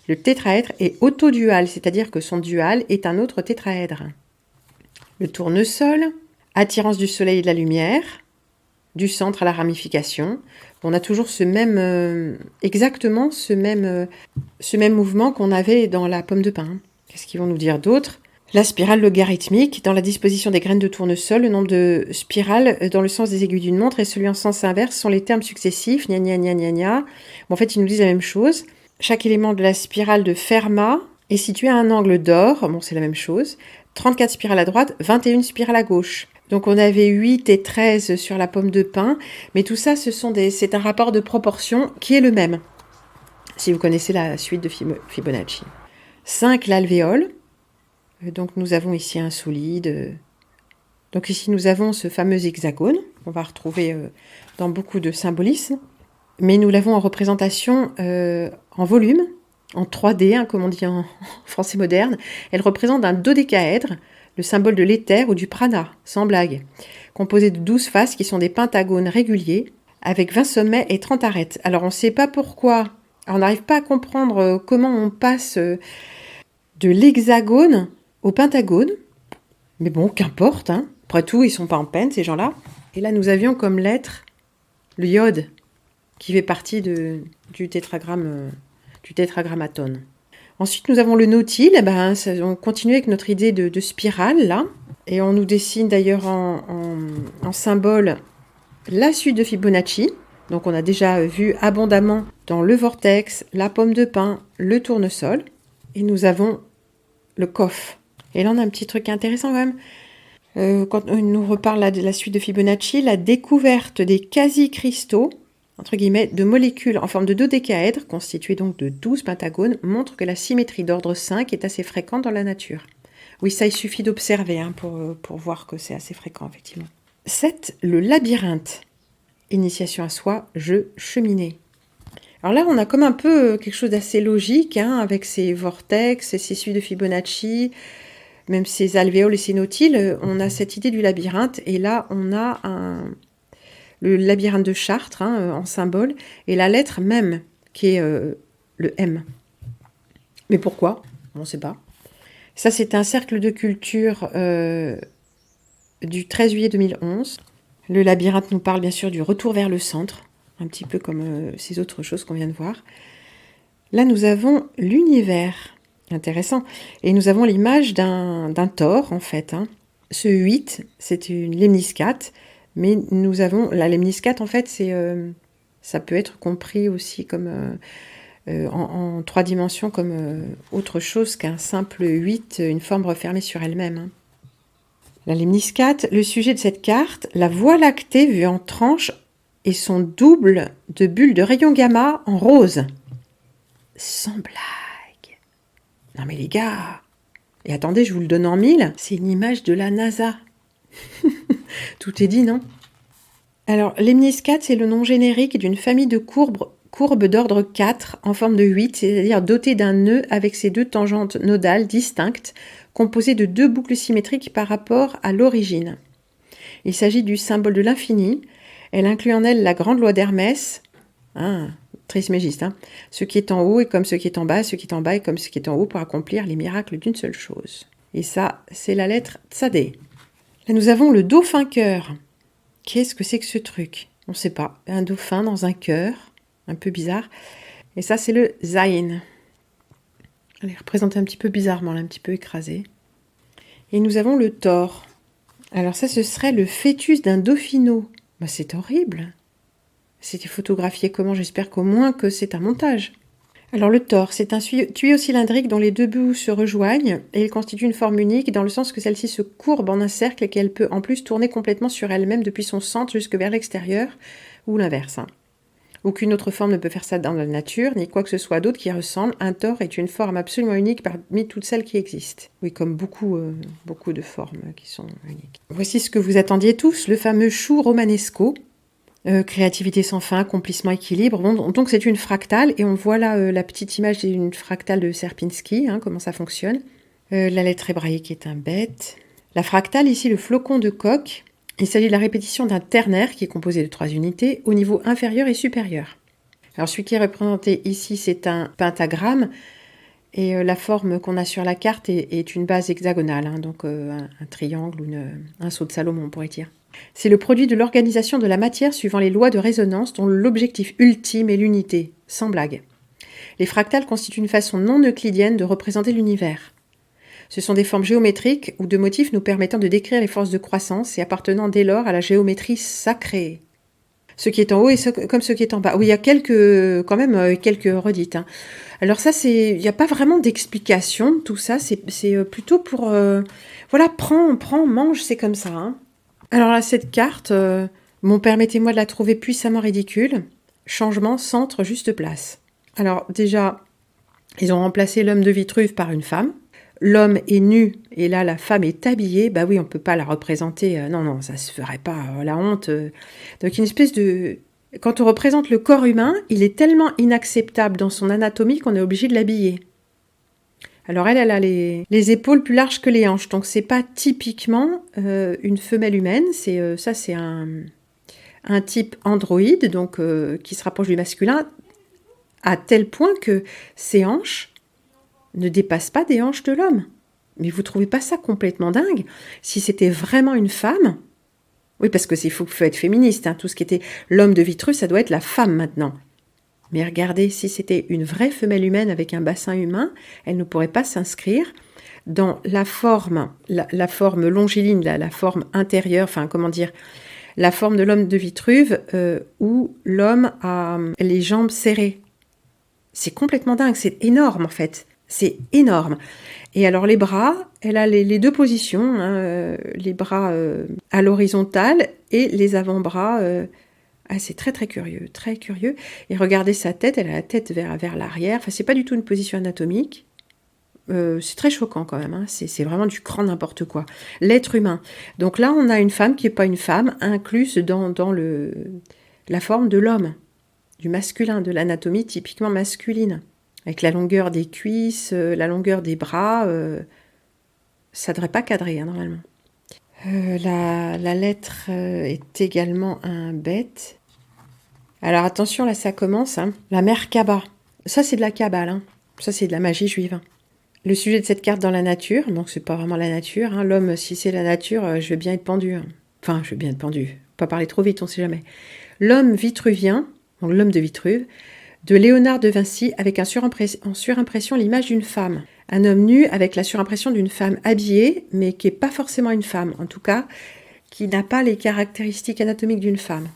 Le tétraèdre est autodual, c'est-à-dire que son dual est un autre tétraèdre. Le tournesol, attirance du soleil et de la lumière, du centre à la ramification. On a toujours exactement ce même mouvement qu'on avait dans la pomme de pin. Qu'est-ce qu'ils vont nous dire d'autre? La spirale logarithmique, dans la disposition des graines de tournesol, le nombre de spirales dans le sens des aiguilles d'une montre et celui en sens inverse sont les termes successifs, gna gna gna gna gna. En fait, ils nous disent la même chose. Chaque élément de la spirale de Fermat est situé à un angle d'or, c'est la même chose. 34 spirales à droite, 21 spirales à gauche. Donc on avait 8 et 13 sur la pomme de pin, mais tout ça, c'est un rapport de proportion qui est le même, si vous connaissez la suite de Fibonacci. 5, l'alvéole. Donc nous avons ici un solide. Donc ici nous avons ce fameux hexagone qu'on va retrouver dans beaucoup de symbolismes. Mais nous l'avons en représentation en volume, en 3D, comme on dit en français moderne. Elle représente un dodécaèdre, le symbole de l'éther ou du prana, sans blague, composé de 12 faces qui sont des pentagones réguliers, avec 20 sommets et 30 arêtes. Alors on ne sait pas pourquoi, on n'arrive pas à comprendre comment on passe de l'hexagone au pentagone, mais bon, qu'importe, Après tout, ils ne sont pas en peine, ces gens-là. Et là, nous avions comme lettre le iode, qui fait partie du tétragrammatone. Ensuite, nous avons le nautile. On continue avec notre idée de spirale, là. Et on nous dessine d'ailleurs en symbole la suite de Fibonacci. Donc, on a déjà vu abondamment dans le vortex, la pomme de pin, le tournesol. Et nous avons le coffre. Et là, on a un petit truc intéressant quand même. Quand on nous reparle de la suite de Fibonacci, la découverte des quasi-cristaux, entre guillemets, de molécules en forme de dodécaèdre, constituées donc de 12 pentagones, montre que la symétrie d'ordre 5 est assez fréquente dans la nature. Oui, ça, il suffit d'observer pour voir que c'est assez fréquent, effectivement. 7. Le labyrinthe. Initiation à soi, jeu, cheminée. Alors là, on a comme un peu quelque chose d'assez logique, avec ces vortex, ces suites de Fibonacci, même ces alvéoles et ces nautiles. On a cette idée du labyrinthe, et là, on a le labyrinthe de Chartres en symbole, et la lettre même, qui est le M. Mais pourquoi? On ne sait pas. Ça, c'est un cercle de culture du 13 juillet 2011. Le labyrinthe nous parle bien sûr du retour vers le centre, un petit peu comme ces autres choses qu'on vient de voir. Là, nous avons l'univers. Intéressant. Et nous avons l'image d'un tore, en fait. Ce 8, c'est une lemniscate. Mais nous avons la lemniscate, en fait, ça peut être compris aussi comme en 3 dimensions comme autre chose qu'un simple 8, une forme refermée sur elle-même. La lemniscate, le sujet de cette carte, la Voie lactée vue en tranche et son double de bulles de rayons gamma en rose. Sans blague. Non mais les gars, et attendez, je vous le donne en 1000, c'est une image de la NASA. Tout est dit, non? Alors, lemniscate, c'est le nom générique d'une famille de courbes d'ordre 4 en forme de 8, c'est-à-dire dotées d'un nœud avec ses 2 tangentes nodales distinctes, composées de 2 boucles symétriques par rapport à l'origine. Il s'agit du symbole de l'infini. Elle inclut en elle la grande loi d'Hermès, Trismégiste, ce qui est en haut est comme ce qui est en bas, ce qui est en bas est comme ce qui est en haut pour accomplir les miracles d'une seule chose. Et ça, c'est la lettre Tsadé. Là, nous avons le dauphin cœur. Qu'est-ce que c'est que ce truc? On ne sait pas. Un dauphin dans un cœur, un peu bizarre. Et ça, c'est le Zayn. Elle est représentée un petit peu bizarrement, là, un petit peu écrasée. Et nous avons le Thor. Alors ça, ce serait le fœtus d'un dauphineau. Bah, c'est horrible. C'était photographié comment? J'espère qu'au moins que c'est un montage. Alors le Thor, c'est un tuyau cylindrique dont les 2 bouts se rejoignent et il constitue une forme unique dans le sens que celle-ci se courbe en un cercle et qu'elle peut en plus tourner complètement sur elle-même depuis son centre jusque vers l'extérieur ou l'inverse. Aucune autre forme ne peut faire ça dans la nature, ni quoi que ce soit d'autre qui ressemble. Un Thor est une forme absolument unique parmi toutes celles qui existent. Oui, comme beaucoup de formes qui sont uniques. Voici ce que vous attendiez tous, le fameux chou romanesco. Créativité sans fin, accomplissement, équilibre. Bon, donc c'est une fractale et on voit là la petite image d'une fractale de Sierpinski, comment ça fonctionne. La lettre hébraïque est un bête. La fractale, ici le flocon de coque. Il s'agit de la répétition d'un ternaire qui est composé de 3 unités au niveau inférieur et supérieur. Alors celui qui est représenté ici, c'est un pentagramme et la forme qu'on a sur la carte est une base hexagonale, donc un triangle ou un sceau de Salomon, on pourrait dire. C'est le produit de l'organisation de la matière suivant les lois de résonance dont l'objectif ultime est l'unité, sans blague. Les fractales constituent une façon non euclidienne de représenter l'univers. Ce sont des formes géométriques ou de motifs nous permettant de décrire les forces de croissance et appartenant dès lors à la géométrie sacrée. Ce qui est en haut est comme ce qui est en bas. Oui, il y a quelques redites. Alors ça, il n'y a pas vraiment d'explication, tout ça, c'est plutôt pour... prends, mange, c'est comme ça. Alors là, cette carte, permettez-moi de la trouver puissamment ridicule. Changement, centre, juste place. Alors déjà, ils ont remplacé l'homme de Vitruve par une femme. L'homme est nu et là, la femme est habillée. Bah oui, on ne peut pas la représenter. Non, ça ne se ferait pas, la honte. Donc une espèce de... Quand on représente le corps humain, il est tellement inacceptable dans son anatomie qu'on est obligé de l'habiller. Alors elle a les épaules plus larges que les hanches, donc c'est pas typiquement une femelle humaine, c'est un type androïde, donc qui se rapproche du masculin, à tel point que ses hanches ne dépassent pas des hanches de l'homme. Mais vous trouvez pas ça complètement dingue? Si c'était vraiment une femme, oui, parce que faut être féministe, tout ce qui était l'homme de Vitruve, ça doit être la femme maintenant. Mais regardez, si c'était une vraie femelle humaine avec un bassin humain, elle ne pourrait pas s'inscrire dans la forme longiligne, la forme intérieure, la forme de l'homme de Vitruve, où l'homme a les jambes serrées. C'est complètement dingue, c'est énorme en fait. C'est énorme. Et alors les bras, elle a les 2 positions, les bras à l'horizontale et les avant-bras... c'est très très curieux, très curieux. Et regardez sa tête, elle a la tête vers l'arrière. Enfin, c'est pas du tout une position anatomique. C'est très choquant quand même. C'est vraiment du grand n'importe quoi. L'être humain. Donc là, on a une femme qui n'est pas une femme, incluse dans la forme de l'homme, du masculin, de l'anatomie typiquement masculine. Avec la longueur des cuisses, la longueur des bras. Ça ne devrait pas cadrer, normalement. La lettre est également un bête. Alors attention, là ça commence. La Merkaba. Ça c'est de la Kabbale. Ça c'est de la magie juive. Le sujet de cette carte dans la nature, donc c'est pas vraiment la nature. L'homme, si c'est la nature, je vais bien être pendu. Enfin, je vais bien être pendu. Pas parler trop vite, on sait jamais. L'homme vitruvien, donc l'homme de Vitruve, de Léonard de Vinci avec en surimpression l'image d'une femme. Un homme nu avec la surimpression d'une femme habillée, mais qui n'est pas forcément une femme, en tout cas, qui n'a pas les caractéristiques anatomiques d'une femme.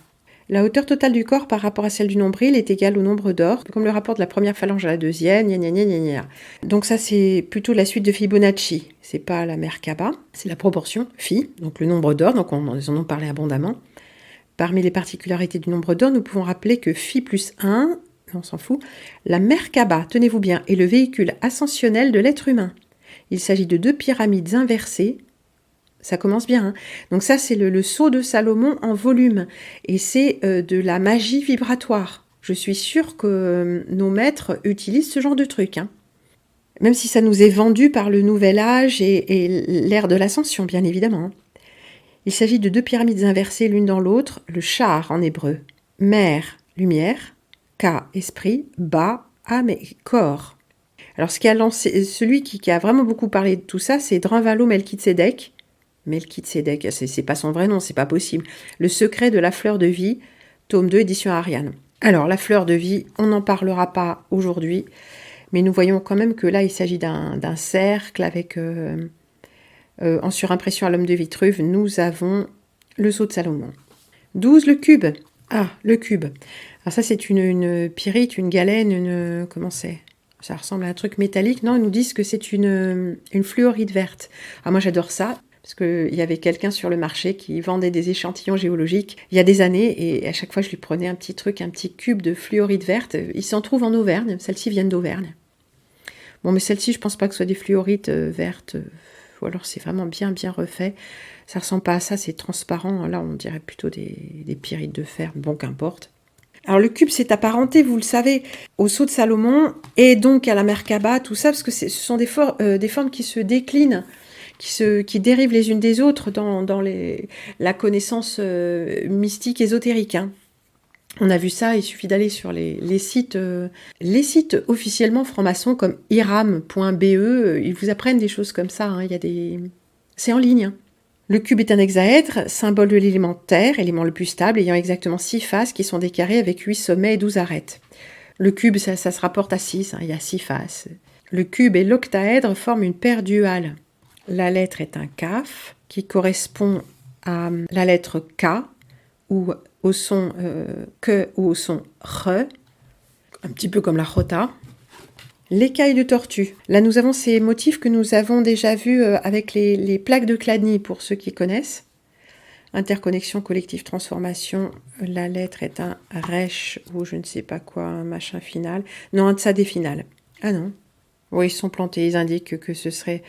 La hauteur totale du corps par rapport à celle du nombril est égale au nombre d'or, comme le rapport de la première phalange à la deuxième, gna. Donc ça, c'est plutôt la suite de Fibonacci. C'est pas la Merkaba, c'est la proportion, phi, donc le nombre d'or, donc ils en ont parlé abondamment. Parmi les particularités du nombre d'or, nous pouvons rappeler que Phi plus 1, on s'en fout, la Merkaba, tenez-vous bien, est le véhicule ascensionnel de l'être humain. Il s'agit de 2 pyramides inversées. Ça commence bien, hein. Donc ça, c'est le sceau de Salomon en volume. Et c'est de la magie vibratoire. Je suis sûre que nos maîtres utilisent ce genre de truc, hein. Même si ça nous est vendu par le nouvel âge et l'ère de l'ascension, bien évidemment. Il s'agit de 2 pyramides inversées l'une dans l'autre, le char en hébreu. Mer, lumière, Ka, esprit, Ba, âme et corps. Alors celui qui a vraiment beaucoup parlé de tout ça, c'est Dranvalo Melchizedek. Melchizedek, c'est pas son vrai nom, c'est pas possible. Le secret de la fleur de vie, tome 2, édition Ariane. Alors, la fleur de vie, on n'en parlera pas aujourd'hui, mais nous voyons quand même que là, il s'agit d'un cercle avec, en surimpression à l'homme de Vitruve, nous avons le sceau de Salomon. 12, le cube. Ah, le cube. Alors ça, c'est une pyrite, une galène, comment c'est ? Ça ressemble à un truc métallique. Non, ils nous disent que c'est une fluorite verte. Ah, moi, j'adore ça. Parce qu'il y avait quelqu'un sur le marché qui vendait des échantillons géologiques il y a des années, et à chaque fois je lui prenais un petit cube de fluorite verte. Il s'en trouve en Auvergne, celles-ci viennent d'Auvergne. Bon, mais celles-ci, je pense pas que ce soit des fluorites vertes, ou alors c'est vraiment bien refait. Ça ressemble pas à ça, c'est transparent. Là, on dirait plutôt des pyrites de fer, bon, qu'importe. Alors le cube s'est apparenté, vous le savez, au sceau de Salomon, et donc à la Merkaba, tout ça, parce que ce sont des formes qui se déclinent, qui dérivent les unes des autres dans la connaissance mystique ésotérique, hein. On a vu ça, il suffit d'aller sur les sites officiellement francs-maçons comme iram.be, ils vous apprennent des choses comme ça, hein. C'est en ligne, hein. Le cube est un hexaèdre, symbole de l'élément terre, élément le plus stable, ayant exactement 6 faces qui sont des carrés avec 8 sommets et 12 arêtes. Le cube, ça se rapporte à 6, hein, il y a 6 faces. Le cube et l'octaèdre forment une paire duale. La lettre est un kaf qui correspond à la lettre K ou au son que ou au son re, un petit peu comme la jota. L'écaille de tortue. Là, nous avons ces motifs que nous avons déjà vus avec les plaques de Chladni, pour ceux qui connaissent. Interconnexion, collective, transformation. La lettre est un resh ou je ne sais pas quoi, un machin final. Non, un tsadé final. Ah non. Oui, ils sont plantés. Ils indiquent que ce serait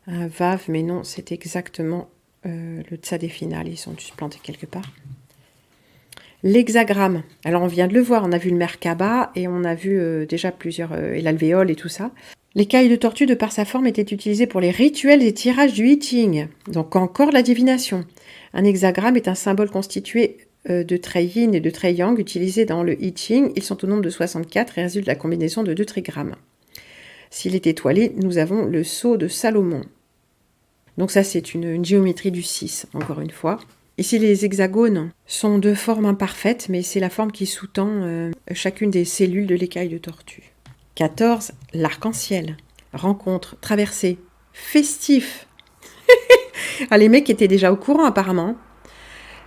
un vav, mais non, c'est exactement le tsadé final. Ils sont tous plantés quelque part. L'hexagramme. Alors, on vient de le voir, on a vu le Merkaba et on a vu déjà plusieurs, et l'alvéole et tout ça. L'écaille de tortue, de par sa forme, était utilisée pour les rituels et tirages du I Ching, donc encore la divination. Un hexagramme est un symbole constitué de traits yin et de traits yang utilisés dans le I Ching. Ils sont au nombre de 64 et résultent de la combinaison de 2 trigrammes. S'il est étoilé, nous avons le sceau de Salomon. Donc ça, c'est une géométrie du 6, encore une fois. Ici, les hexagones sont de forme imparfaite, mais c'est la forme qui sous-tend chacune des cellules de l'écaille de tortue. 14, l'arc-en-ciel. Rencontre, traversée, festif. Ah, les mecs étaient déjà au courant, apparemment.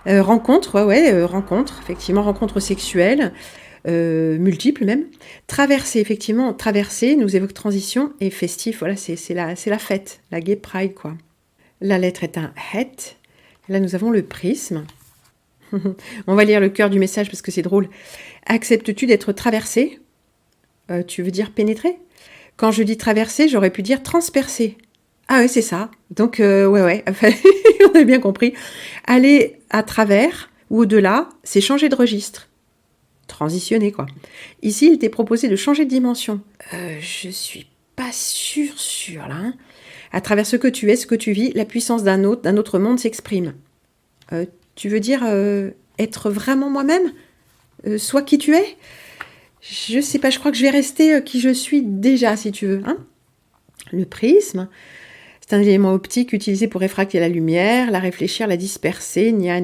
Rencontre, rencontre, effectivement, rencontre sexuelle, multiple même. Traversée, effectivement, traversée, nous évoque transition, et festif, voilà, c'est la fête, la gay pride, quoi. La lettre est un het. Là, nous avons le prisme. On va lire le cœur du message parce que c'est drôle. Acceptes-tu d'être traversé ? Tu veux dire pénétrer ? Quand je dis traverser, j'aurais pu dire transpercer. Ah oui, c'est ça. Donc, ouais, on a bien compris. Aller à travers ou au-delà, c'est changer de registre. Transitionner, quoi. Ici, il t'est proposé de changer de dimension. Je suis pas sûre, là, hein. À travers ce que tu es, ce que tu vis, la puissance d'un autre monde s'exprime. Tu veux dire être vraiment moi-même ? Sois qui tu es ? Je sais pas, je crois que je vais rester qui je suis déjà, si tu veux. Hein ? Le prisme, c'est un élément optique utilisé pour réfracter la lumière, la réfléchir, la disperser, nia.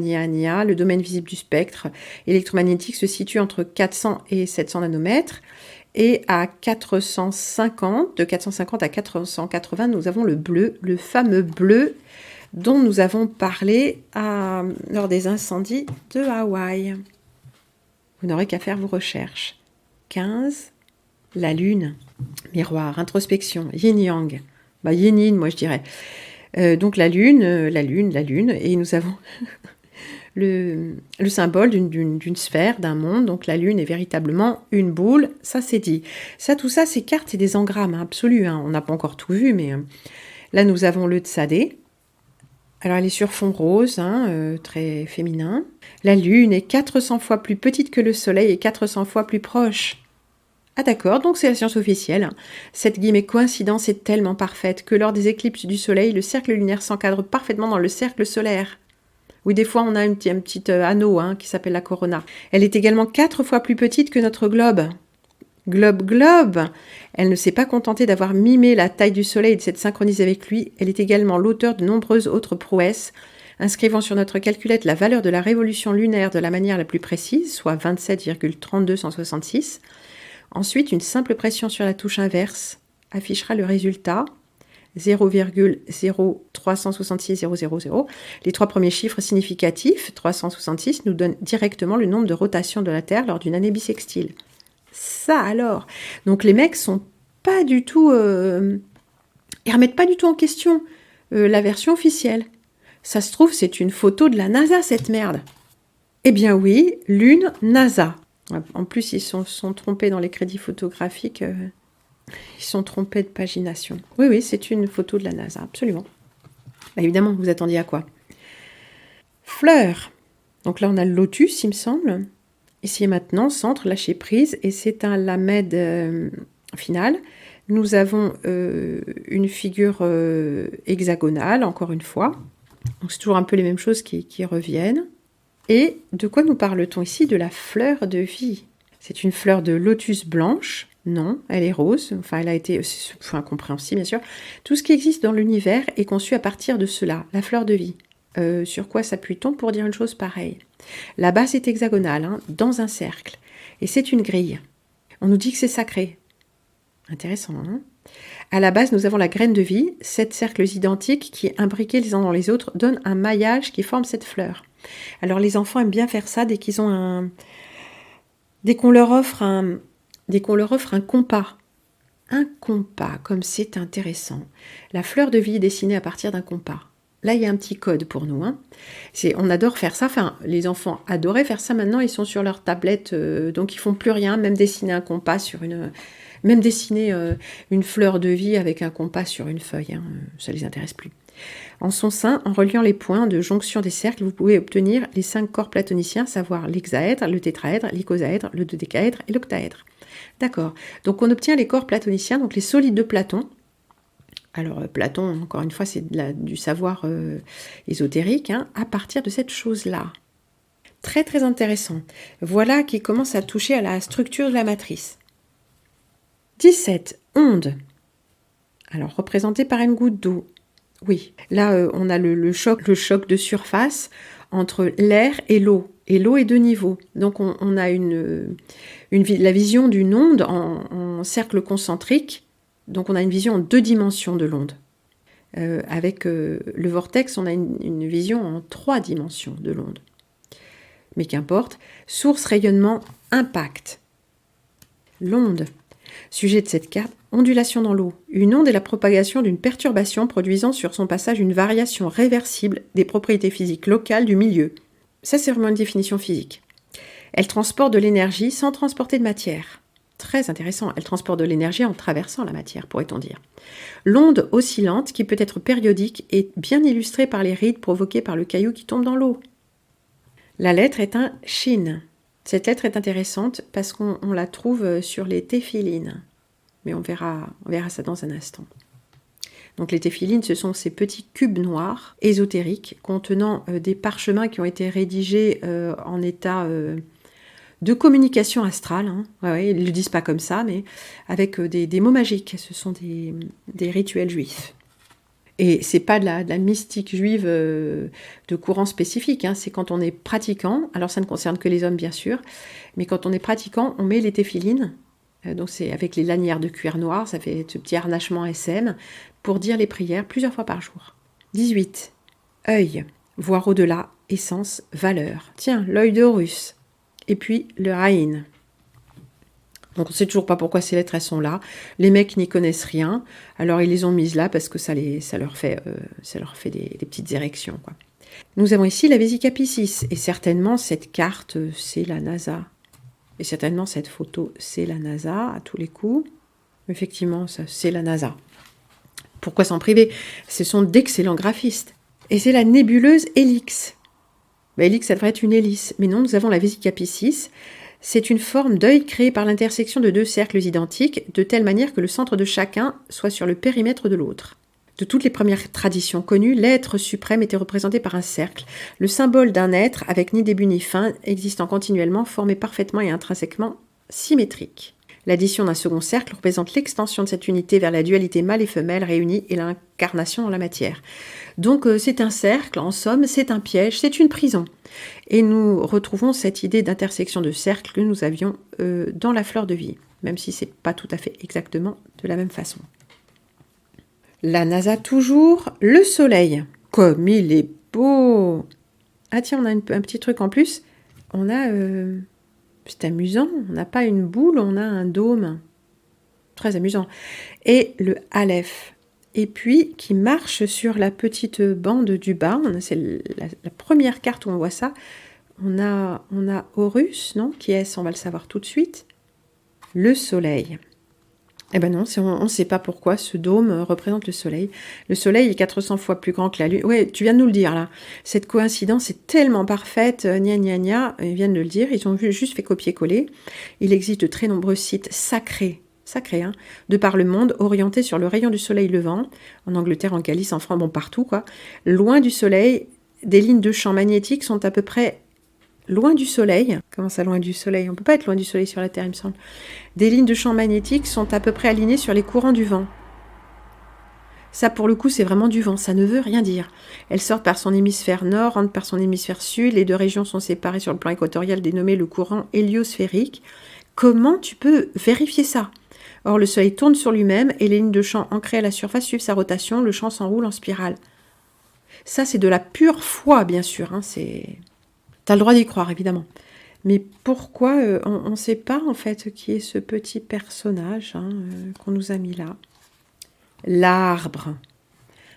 Le domaine visible du spectre électromagnétique se situe entre 400 et 700 nanomètres. Et à 450, de 450 à 480, nous avons le bleu, le fameux bleu dont nous avons parlé lors des incendies de Hawaï. Vous n'aurez qu'à faire vos recherches. 15, la lune, miroir, introspection, yin-yang. Yin-yin, moi je dirais. Donc la lune, et nous avons le symbole d'une sphère, d'un monde. Donc la lune est véritablement une boule, ça c'est dit. Tout ça, ces cartes, c'est des engrammes absolus. On n'a pas encore tout vu, mais là nous avons le Tsadé. Alors elle est sur fond rose, très féminin. La lune est 400 fois plus petite que le soleil et 400 fois plus proche. Ah d'accord, donc c'est la science officielle. Cette coïncidence est tellement parfaite que lors des éclipses du soleil, le cercle lunaire s'encadre parfaitement dans le cercle solaire. Oui, des fois on a un petit anneau qui s'appelle la corona. Elle est également 4 fois plus petite que notre globe. Globe. Elle ne s'est pas contentée d'avoir mimé la taille du soleil et de s'être synchronisée avec lui, elle est également l'auteur de nombreuses autres prouesses, inscrivant sur notre calculette la valeur de la révolution lunaire de la manière la plus précise, soit 27,32166. Ensuite, une simple pression sur la touche inverse affichera le résultat, 0,0366000. Les 3 premiers chiffres significatifs, 366, nous donnent directement le nombre de rotations de la Terre lors d'une année bissextile. Ça alors. Donc les mecs sont pas du tout... ils remettent pas du tout en question la version officielle. Ça se trouve, c'est une photo de la NASA, cette merde. Eh bien oui, Lune, NASA. En plus, ils sont trompés dans les crédits photographiques. Ils sont trompés de pagination. Oui, c'est une photo de la NASA, absolument. Bah, évidemment, vous attendiez à quoi? Fleurs. Donc là, on a le lotus, il me semble. Ici et maintenant, centre, lâcher prise. Et c'est un lamed final. Nous avons une figure hexagonale, encore une fois. Donc c'est toujours un peu les mêmes choses qui reviennent. Et de quoi nous parle-t-on ici? De la fleur de vie. C'est une fleur de lotus blanche. Non, elle est rose. Enfin, elle a été... C'est incompréhensible, bien sûr. Tout ce qui existe dans l'univers est conçu à partir de cela, la fleur de vie. Sur quoi s'appuie-t-on pour dire une chose pareille? La base est hexagonale, dans un cercle. Et c'est une grille. On nous dit que c'est sacré. Intéressant, À la base, nous avons la graine de vie. 7 cercles identiques qui, imbriqués les uns dans les autres, donnent un maillage qui forme cette fleur. Alors les enfants aiment bien faire ça dès qu'on leur offre un compas. Un compas, comme c'est intéressant. La fleur de vie est dessinée à partir d'un compas. Là, il y a un petit code pour nous. On adore faire ça. Enfin, les enfants adoraient faire ça. Maintenant, ils sont sur leur tablette, donc ils font plus rien. Même dessiner un compas même dessiner une fleur de vie avec un compas sur une feuille. Ça les intéresse plus. En son sein, en reliant les points de jonction des cercles, vous pouvez obtenir les 5 corps platoniciens, à savoir l'hexaèdre, le tétraèdre, l'icosaèdre, le dodécaèdre et l'octaèdre. D'accord. Donc on obtient les corps platoniciens, donc les solides de Platon. Alors Platon, encore une fois, c'est du savoir ésotérique, à partir de cette chose-là. Très très intéressant. Voilà qui commence à toucher à la structure de la matrice. 17. Onde. Alors représentée par une goutte d'eau. Oui, là on a le choc de surface entre l'air et l'eau. Et l'eau est de niveau. Donc on a la vision d'une onde en cercle concentrique. Donc on a une vision en 2 dimensions de l'onde. Avec le vortex, on a une vision en 3 dimensions de l'onde. Mais qu'importe, source, rayonnement, impact. L'onde. Sujet de cette carte, ondulation dans l'eau. Une onde est la propagation d'une perturbation produisant sur son passage une variation réversible des propriétés physiques locales du milieu. Ça, c'est vraiment une définition physique. Elle transporte de l'énergie sans transporter de matière. Très intéressant, elle transporte de l'énergie en traversant la matière, pourrait-on dire. L'onde oscillante, qui peut être périodique, est bien illustrée par les rides provoquées par le caillou qui tombe dans l'eau. La lettre est un shin. Cette lettre est intéressante parce qu'on la trouve sur les téphilines. Mais on verra ça dans un instant. Donc les téphilines, ce sont ces petits cubes noirs ésotériques contenant des parchemins qui ont été rédigés en état de communication astrale. Ils ne le disent pas comme ça, mais avec des mots magiques. Ce sont des rituels juifs. Et c'est pas de la mystique juive de courant spécifique, c'est quand on est pratiquant, alors ça ne concerne que les hommes bien sûr, mais quand on est pratiquant, on met les téphilines, donc c'est avec les lanières de cuir noir, ça fait ce petit harnachement SM, pour dire les prières plusieurs fois par jour. 18. Œil, voir au-delà, essence, valeur. Tiens, l'œil d'Horus. Et puis le Aïn. Donc on ne sait toujours pas pourquoi ces lettres elles sont là. Les mecs n'y connaissent rien, alors ils les ont mises là parce que ça leur fait des petites érections, quoi. Nous avons ici la Vesica Piscis, et certainement cette carte, c'est la NASA. Et certainement cette photo, c'est la NASA à tous les coups. Effectivement, ça, c'est la NASA. Pourquoi s'en priver? Ce sont d'excellents graphistes. Et c'est la nébuleuse Helix. Helix, ça devrait être une hélice. Mais non, nous avons la Vesica Piscis. C'est une forme d'œil créée par l'intersection de deux cercles identiques, de telle manière que le centre de chacun soit sur le périmètre de l'autre. De toutes les premières traditions connues, l'être suprême était représenté par un cercle, le symbole d'un être avec ni début ni fin, existant continuellement, formé parfaitement et intrinsèquement symétrique. L'addition d'un second cercle représente l'extension de cette unité vers la dualité mâle et femelle réunie et l'incarnation dans la matière. Donc c'est un cercle, en somme, c'est un piège, c'est une prison. Et nous retrouvons cette idée d'intersection de cercles que nous avions dans la fleur de vie, même si c'est pas tout à fait exactement de la même façon. La NASA toujours, le soleil. Comme il est beau! Ah tiens, on a un petit truc en plus. On a... c'est amusant, on n'a pas une boule, on a un dôme. Très amusant. Et le Aleph. Et puis, qui marche sur la petite bande du bas. C'est la première carte où on voit ça. On a Horus, non? Qui est-ce? On va le savoir tout de suite. Le soleil. Eh ben non, on ne sait pas pourquoi ce dôme représente le soleil. Le soleil est 400 fois plus grand que la lune. Ouais, tu viens de nous le dire là. Cette coïncidence est tellement parfaite, gna gna gna, ils viennent de le dire, ils ont juste fait copier-coller. Il existe de très nombreux sites sacrés, hein, de par le monde, orientés sur le rayon du soleil levant, en Angleterre, en Galice, en France, bon partout quoi. Loin du soleil, des lignes de champs magnétiques sont à peu près loin du soleil. Comment ça, loin du soleil? On ne peut pas être loin du soleil sur la Terre, il me semble. Des lignes de champs magnétiques sont à peu près alignées sur les courants du vent. Ça, pour le coup, c'est vraiment du vent. Ça ne veut rien dire. Elles sortent par son hémisphère nord, rentrent par son hémisphère sud. Les deux régions sont séparées sur le plan équatorial, dénommé le courant héliosphérique. Comment tu peux vérifier ça? Or, le soleil tourne sur lui-même et les lignes de champ ancrées à la surface suivent sa rotation. Le champ s'enroule en spirale. Ça, c'est de la pure foi, bien sûr. Hein, T'as le droit d'y croire, évidemment. Mais pourquoi on ne sait pas, en fait, qui est ce petit personnage qu'on nous a mis là. L'arbre.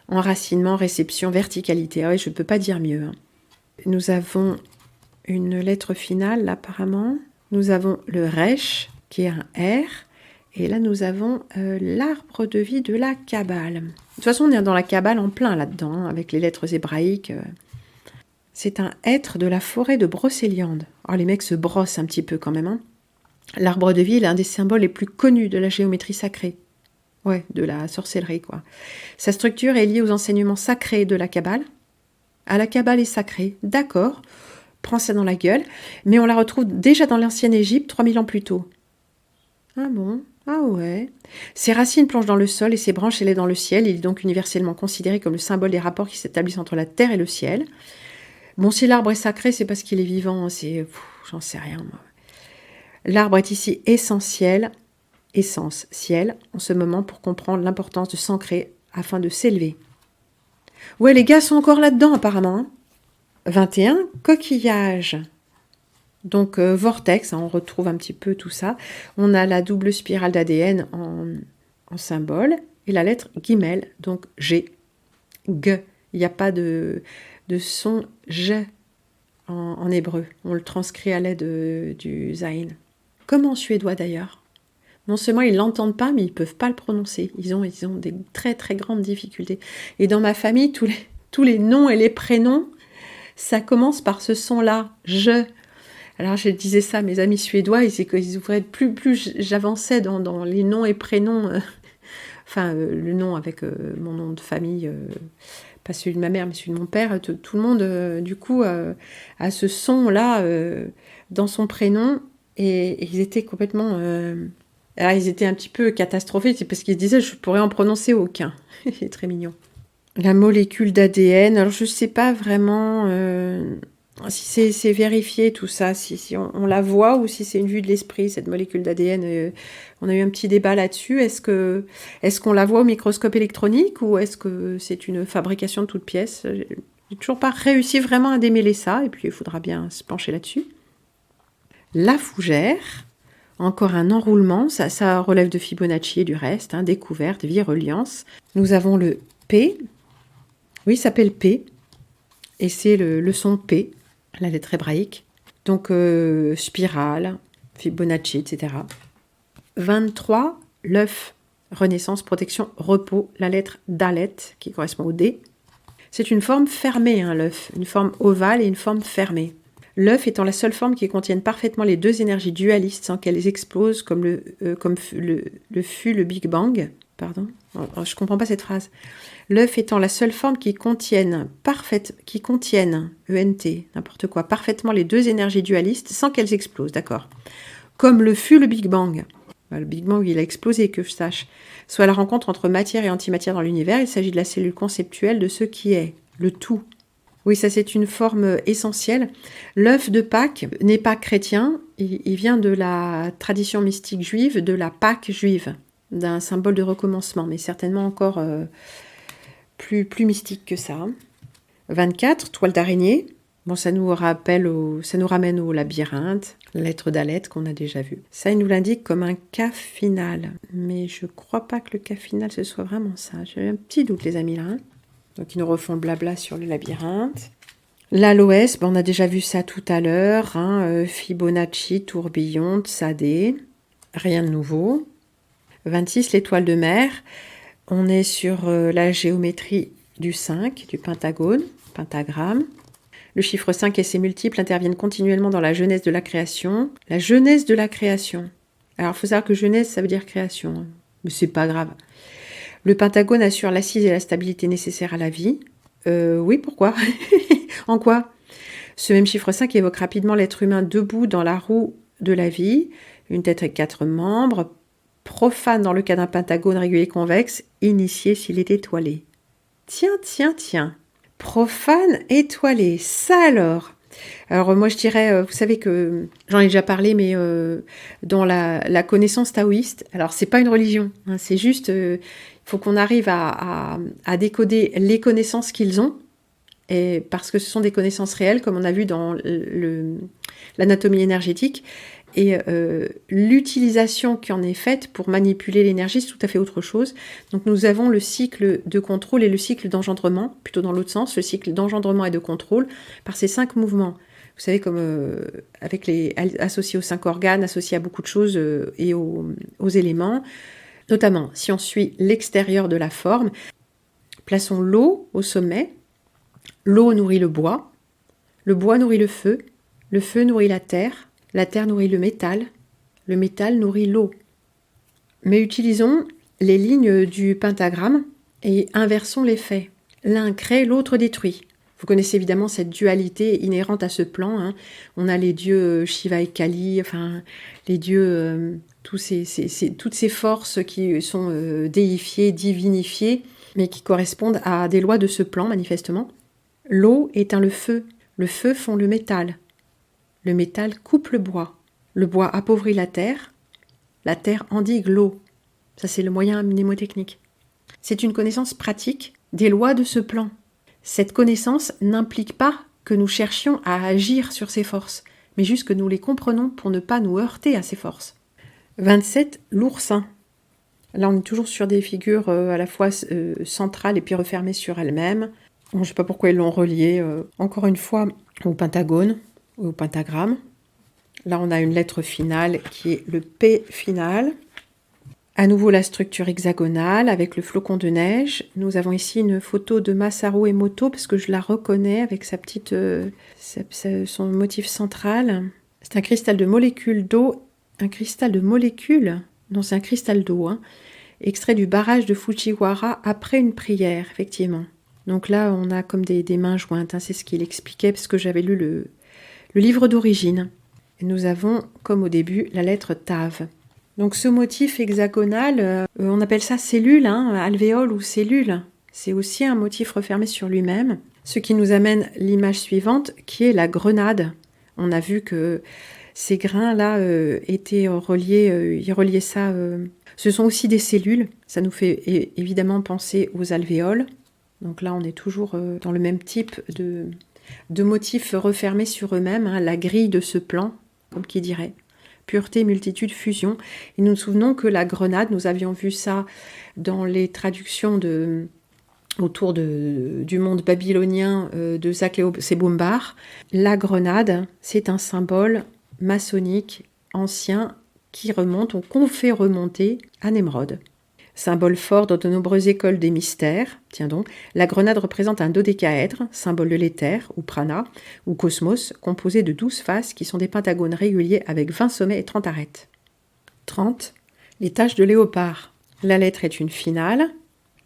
Enracinement, réception, verticalité. Ah oui, je ne peux pas dire mieux. Hein. Nous avons une lettre finale, là, apparemment. Nous avons le Resh, qui est un R. Et là, nous avons l'arbre de vie de la Kabbale. De toute façon, on est dans la Kabbale en plein là-dedans, hein, avec les lettres hébraïques. C'est un être de la forêt de Brocéliande. Oh, les mecs se brossent un petit peu quand même. Hein. L'arbre de vie est l'un des symboles les plus connus de la géométrie sacrée. Ouais, de la sorcellerie, quoi. Sa structure est liée aux enseignements sacrés de la Kabbale. Ah, la Kabbale est sacrée, d'accord. Prends ça dans la gueule. Mais on la retrouve déjà dans l'ancienne Égypte, 3000 ans plus tôt. Ah bon? Ah ouais. Ses racines plongent dans le sol et ses branches s'élèvent dans le ciel. Il est donc universellement considéré comme le symbole des rapports qui s'établissent entre la terre et le ciel. Bon, si l'arbre est sacré, c'est parce qu'il est vivant, j'en sais rien, moi. L'arbre est ici essentiel, essence, ciel, en ce moment, pour comprendre l'importance de s'ancrer afin de s'élever. Ouais, les gars sont encore là-dedans, apparemment. Hein. 21, coquillage. Donc, vortex, hein, on retrouve un petit peu tout ça. On a la double spirale d'ADN en symbole, et la lettre guimel, donc G, G. Il n'y a pas de son J en hébreu. On le transcrit à l'aide du zayin. Comme en suédois d'ailleurs. Non seulement ils ne l'entendent pas, mais ils ne peuvent pas le prononcer. Ils ont des très très grandes difficultés. Et dans ma famille, tous les noms et les prénoms, ça commence par ce son-là, je. Alors je disais ça à mes amis suédois, ils ouvraient plus j'avançais dans les noms et prénoms, le nom avec mon nom de famille, pas celui de ma mère, mais celui de mon père, tout le monde, du coup, a ce son-là dans son prénom, et ils étaient complètement... alors, ils étaient un petit peu catastrophés, c'est parce qu'ils se disaient « je pourrais en prononcer aucun ». C'est très mignon. La molécule d'ADN, alors je ne sais pas vraiment si c'est vérifié tout ça, si on la voit ou si c'est une vue de l'esprit, cette molécule d'ADN. On a eu un petit débat là-dessus. Est-ce qu'on la voit au microscope électronique ou est-ce que c'est une fabrication de toutes pièces? J'ai toujours pas réussi vraiment à démêler ça, et puis il faudra bien se pencher là-dessus. La fougère, encore un enroulement, ça relève de Fibonacci et du reste, hein, découverte, vie, reliance. Nous avons le P, oui, il s'appelle P. Et c'est le son P, la lettre hébraïque. Donc spirale, Fibonacci, etc. 23, l'œuf, renaissance, protection, repos, la lettre Dalet qui correspond au D. C'est une forme fermée, hein, l'œuf, une forme ovale et une forme fermée. L'œuf étant la seule forme qui contienne parfaitement les deux énergies dualistes sans qu'elles explosent comme fut le Big Bang. Pardon, je ne comprends pas cette phrase. L'œuf étant la seule forme qui contienne, ENT, n'importe quoi, parfaitement les deux énergies dualistes sans qu'elles explosent, d'accord. Comme le fut le Big Bang. Le Big Bang, il a explosé, que je sache. Soit la rencontre entre matière et antimatière dans l'univers, il s'agit de la cellule conceptuelle de ce qui est, le tout. Oui, ça c'est une forme essentielle. L'œuf de Pâques n'est pas chrétien, il vient de la tradition mystique juive, de la Pâque juive, d'un symbole de recommencement, mais certainement encore plus mystique que ça. 24, toile d'araignée. Bon, ça nous ramène au labyrinthe, la lettre Dalet qu'on a déjà vue. Ça, il nous l'indique comme un cas final. Mais je crois pas que le cas final, ce soit vraiment ça. J'ai un petit doute, les amis, là. Hein. Donc, ils nous refont le blabla sur le labyrinthe. L'aloès, on a déjà vu ça tout à l'heure. Hein, Fibonacci, tourbillon, Tsadé. Rien de nouveau. 26, l'étoile de mer. On est sur la géométrie du 5, du pentagone, pentagramme. Le chiffre 5 et ses multiples interviennent continuellement dans la genèse de la création. La genèse de la création. Alors, il faut savoir que genèse, ça veut dire création. Hein. Mais c'est pas grave. Le pentagone assure l'assise et la stabilité nécessaires à la vie. Oui, pourquoi? En quoi? Ce même chiffre 5 évoque rapidement l'être humain debout dans la roue de la vie. Une tête avec 4 membres. Profane dans le cas d'un pentagone régulier convexe. Initié s'il est étoilé. Tiens. Profane étoilé, ça alors. Alors moi je dirais, vous savez que j'en ai déjà parlé, mais dans la connaissance taoïste, alors c'est pas une religion, hein, c'est juste, il faut qu'on arrive à décoder les connaissances qu'ils ont, et parce que ce sont des connaissances réelles, comme on a vu dans l'anatomie énergétique, et l'utilisation qui en est faite pour manipuler l'énergie, c'est tout à fait autre chose. Donc nous avons le cycle de contrôle et le cycle d'engendrement, plutôt dans l'autre sens, le cycle d'engendrement et de contrôle, par ces 5 mouvements. Vous savez, comme associés aux 5 organes, associés à beaucoup de choses et aux éléments. Notamment, si on suit l'extérieur de la forme, plaçons l'eau au sommet. L'eau nourrit le bois nourrit le feu nourrit la terre nourrit le métal nourrit l'eau. Mais utilisons les lignes du pentagramme et inversons les faits. L'un crée, l'autre détruit. Vous connaissez évidemment cette dualité inhérente à ce plan. Hein. On a les dieux Shiva et Kali, enfin les dieux, toutes ces forces qui sont déifiées, divinifiées, mais qui correspondent à des lois de ce plan, manifestement. L'eau éteint le feu fond le métal coupe le bois appauvrit la terre endigue l'eau. Ça, c'est le moyen mnémotechnique. C'est une connaissance pratique des lois de ce plan. Cette connaissance n'implique pas que nous cherchions à agir sur ces forces, mais juste que nous les comprenons pour ne pas nous heurter à ces forces. 27, l'oursin. Là, on est toujours sur des figures à la fois centrales et puis refermées sur elles-mêmes. Bon, je ne sais pas pourquoi ils l'ont relié, encore une fois, au pentagone, au pentagramme. Là, on a une lettre finale qui est le P final. À nouveau, la structure hexagonale avec le flocon de neige. Nous avons ici une photo de Masaru Emoto parce que je la reconnais avec son motif central. C'est un cristal de molécules d'eau. Un cristal de molécules? Non, c'est un cristal d'eau. Hein, extrait du barrage de Fujiwara après une prière, effectivement. Donc là, on a comme des mains jointes. Hein, c'est ce qu'il expliquait parce que j'avais lu le livre d'origine. Et nous avons, comme au début, la lettre Tav. Donc ce motif hexagonal, on appelle ça cellule, hein, alvéole ou cellule. C'est aussi un motif refermé sur lui-même. Ce qui nous amène l'image suivante, qui est la grenade. On a vu que ces grains-là étaient reliés, ils reliaient ça. Ce sont aussi des cellules. Ça nous fait évidemment penser aux alvéoles. Donc là, on est toujours dans le même type de motifs refermés sur eux-mêmes, hein, la grille de ce plan, comme qui dirait. Pureté, multitude, fusion. Et nous nous souvenons que la grenade, nous avions vu ça dans les traductions de autour du monde babylonien de Sakleo-Sebumbar. La grenade, c'est un symbole maçonnique ancien qu'on fait remonter à Nemrod. Symbole fort dans de nombreuses écoles des mystères. Tiens donc, la grenade représente un dodécaèdre, symbole de l'éther, ou prana, ou cosmos, composé de 12 faces qui sont des pentagones réguliers avec 20 sommets et 30 arêtes. 30. Les taches de léopard. La lettre est une finale,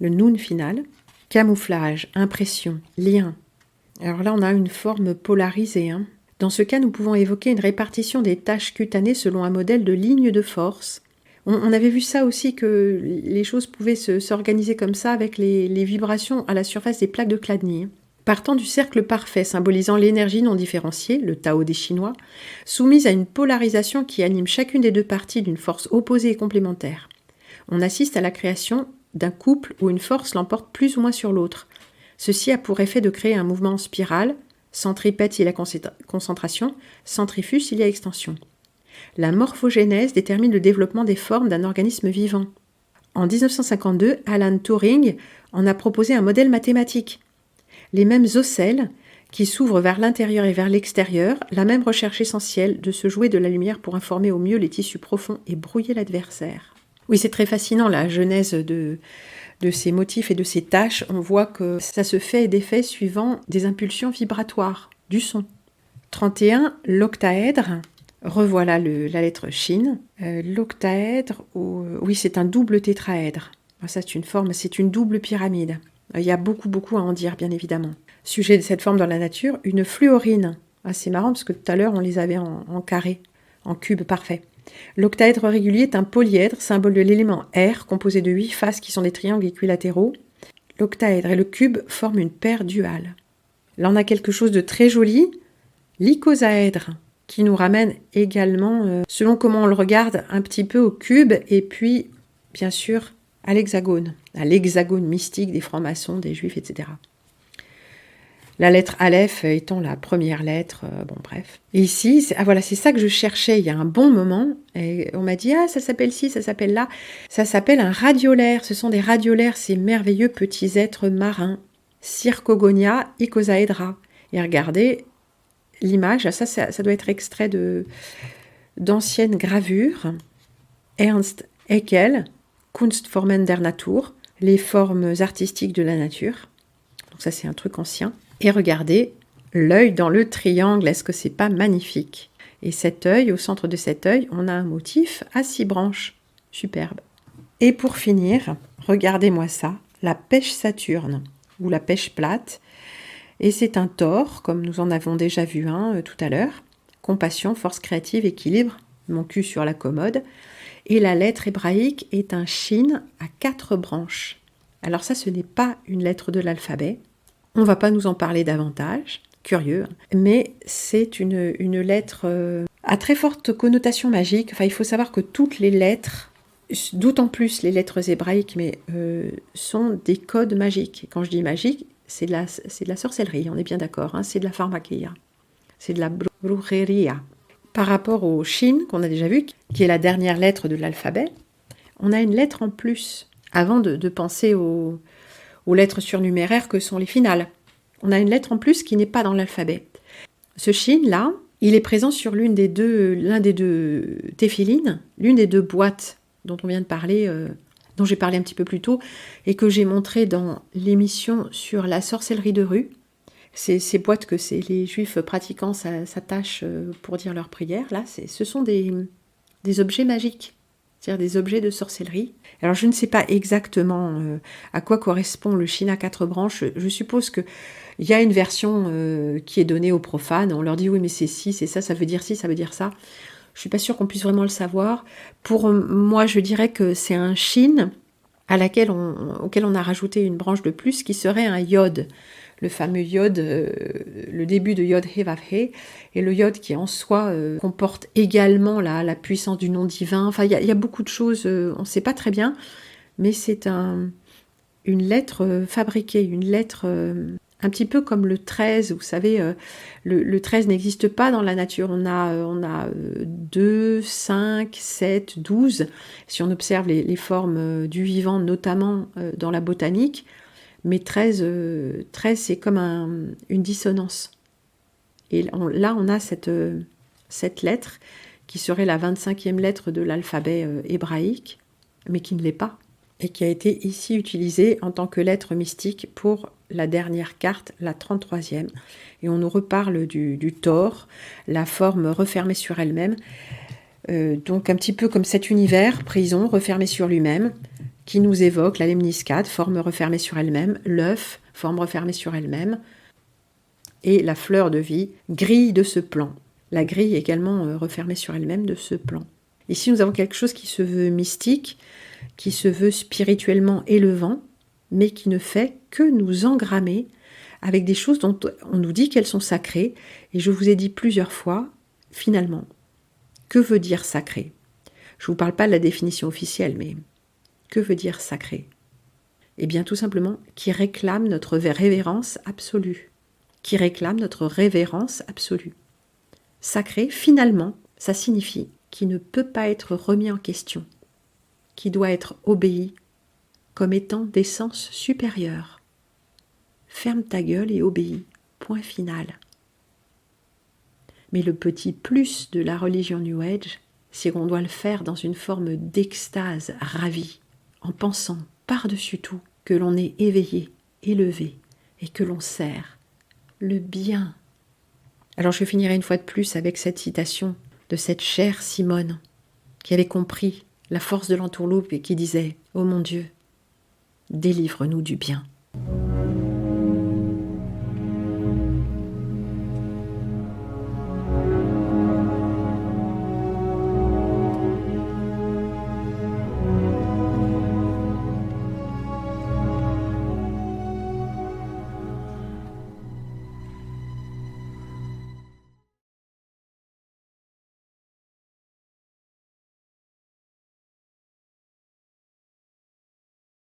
le nun final. Camouflage, impression, lien. Alors là, on a une forme polarisée. Dans ce cas, nous pouvons évoquer une répartition des taches cutanées selon un modèle de ligne de force. On avait vu ça aussi, que les choses pouvaient s'organiser comme ça avec les vibrations à la surface des plaques de Chladni. Partant du cercle parfait symbolisant l'énergie non différenciée, le Tao des Chinois, soumise à une polarisation qui anime chacune des deux parties d'une force opposée et complémentaire. On assiste à la création d'un couple où une force l'emporte plus ou moins sur l'autre. Ceci a pour effet de créer un mouvement en spirale, centripète s'il y a concentration, centrifuge s'il y a extension. La morphogénèse détermine le développement des formes d'un organisme vivant. En 1952, Alan Turing en a proposé un modèle mathématique. Les mêmes ocelles qui s'ouvrent vers l'intérieur et vers l'extérieur, la même recherche essentielle de se jouer de la lumière pour informer au mieux les tissus profonds et brouiller l'adversaire. Oui, c'est très fascinant la genèse de ces motifs et de ces tâches. On voit que ça se fait et défait suivant des impulsions vibratoires du son. 31, l'octaèdre. Revoilà la lettre Shin. L'octaèdre, oui, c'est un double tétraèdre. Ça, c'est une forme, c'est une double pyramide. Il y a beaucoup à en dire, bien évidemment. Sujet de cette forme dans la nature, une fluorine. C'est marrant parce que tout à l'heure, on les avait en carré, en cube parfait. L'octaèdre régulier est un polyèdre, symbole de l'élément R, composé de 8 faces qui sont des triangles équilatéraux. L'octaèdre et le cube forment une paire duale. Là, on a quelque chose de très joli, l'icosaèdre, qui nous ramène également, selon comment on le regarde, un petit peu au cube, et puis, bien sûr, à l'hexagone mystique des francs-maçons, des juifs, etc. La lettre Aleph étant la première lettre, bref. Et ici, c'est ça que je cherchais il y a un bon moment, et on m'a dit, ça s'appelle ci, ça s'appelle là. Ça s'appelle un radiolaire, ce sont des radiolaires, ces merveilleux petits êtres marins. Circogonia icosaedra. Et regardez, l'image, ça doit être extrait d'anciennes gravures. Ernst Haeckel, Kunstformen der Natur, les formes artistiques de la nature. Donc ça, c'est un truc ancien. Et regardez, l'œil dans le triangle, est-ce que c'est pas magnifique? Et cet œil, au centre de cet œil, on a un motif à 6 branches. Superbe. Et pour finir, regardez-moi ça, la pêche Saturne, ou la pêche plate. Et c'est un tore, comme nous en avons déjà vu un tout à l'heure. Compassion, force créative, équilibre, mon cul sur la commode. Et la lettre hébraïque est un shin à 4 branches. Alors ça, ce n'est pas une lettre de l'alphabet. On ne va pas nous en parler davantage, curieux, mais c'est une lettre à très forte connotation magique. Enfin, il faut savoir que toutes les lettres, d'autant plus les lettres hébraïques, mais sont des codes magiques. Et quand je dis magique, c'est de la sorcellerie, on est bien d'accord, c'est de la pharmakeia, c'est de la brujeria. Par rapport au shin, qu'on a déjà vu, qui est la dernière lettre de l'alphabet, on a une lettre en plus, avant de penser aux lettres surnuméraires que sont les finales. On a une lettre en plus qui n'est pas dans l'alphabet. Ce shin-là, il est présent sur l'un des deux téphilines, l'une des deux boîtes dont on vient de parler, dont j'ai parlé un petit peu plus tôt, et que j'ai montré dans l'émission sur la sorcellerie de rue. Ces boîtes que les juifs pratiquants s'attachent pour dire leurs prières, là, ce sont des objets magiques, c'est-à-dire des objets de sorcellerie. Alors je ne sais pas exactement à quoi correspond le shin à 4 branches. Je suppose qu'il y a une version qui est donnée aux profanes. On leur dit oui mais c'est ci, c'est ça veut dire ci, ça veut dire ça. Je ne suis pas sûre qu'on puisse vraiment le savoir. Pour moi, je dirais que c'est un shin auquel on a rajouté une branche de plus qui serait un yod. Le fameux yod, le début de yod he vav he, et le yod qui en soi comporte également la puissance du nom divin. Enfin, il y a beaucoup de choses, on ne sait pas très bien, mais c'est une lettre fabriquée, une lettre un petit peu comme le 13. Vous savez, le 13 n'existe pas dans la nature. On a 2, 5, 7, 12. Si on observe les formes du vivant, notamment dans la botanique, Mais 13, c'est comme une dissonance. Et là, on a cette lettre qui serait la 25e lettre de l'alphabet hébraïque, mais qui ne l'est pas, et qui a été ici utilisée en tant que lettre mystique pour la dernière carte, la 33e. Et on nous reparle du Thor, la forme refermée sur elle-même, donc un petit peu comme cet univers, prison, refermé sur lui-même, qui nous évoque la lemniscate, forme refermée sur elle-même, l'œuf, forme refermée sur elle-même, et la fleur de vie, grille de ce plan. La grille également refermée sur elle-même de ce plan. Ici, nous avons quelque chose qui se veut mystique, qui se veut spirituellement élevant, mais qui ne fait que nous engrammer avec des choses dont on nous dit qu'elles sont sacrées. Et je vous ai dit plusieurs fois, finalement, que veut dire sacré ? Je ne vous parle pas de la définition officielle, mais que veut dire sacré ? Eh bien, tout simplement, qui réclame notre révérence absolue. Qui réclame notre révérence absolue. Sacré, finalement, ça signifie qui ne peut pas être remis en question, qui doit être obéi comme étant d'essence supérieure. Ferme ta gueule et obéis, point final. Mais le petit plus de la religion New Age, c'est qu'on doit le faire dans une forme d'extase ravie, en pensant par-dessus tout que l'on est éveillé, élevé, et que l'on sert le bien. Alors je finirai une fois de plus avec cette citation de cette chère Simone, qui avait compris la force de l'entourloupe et qui disait « Oh mon Dieu, délivre-nous du bien ».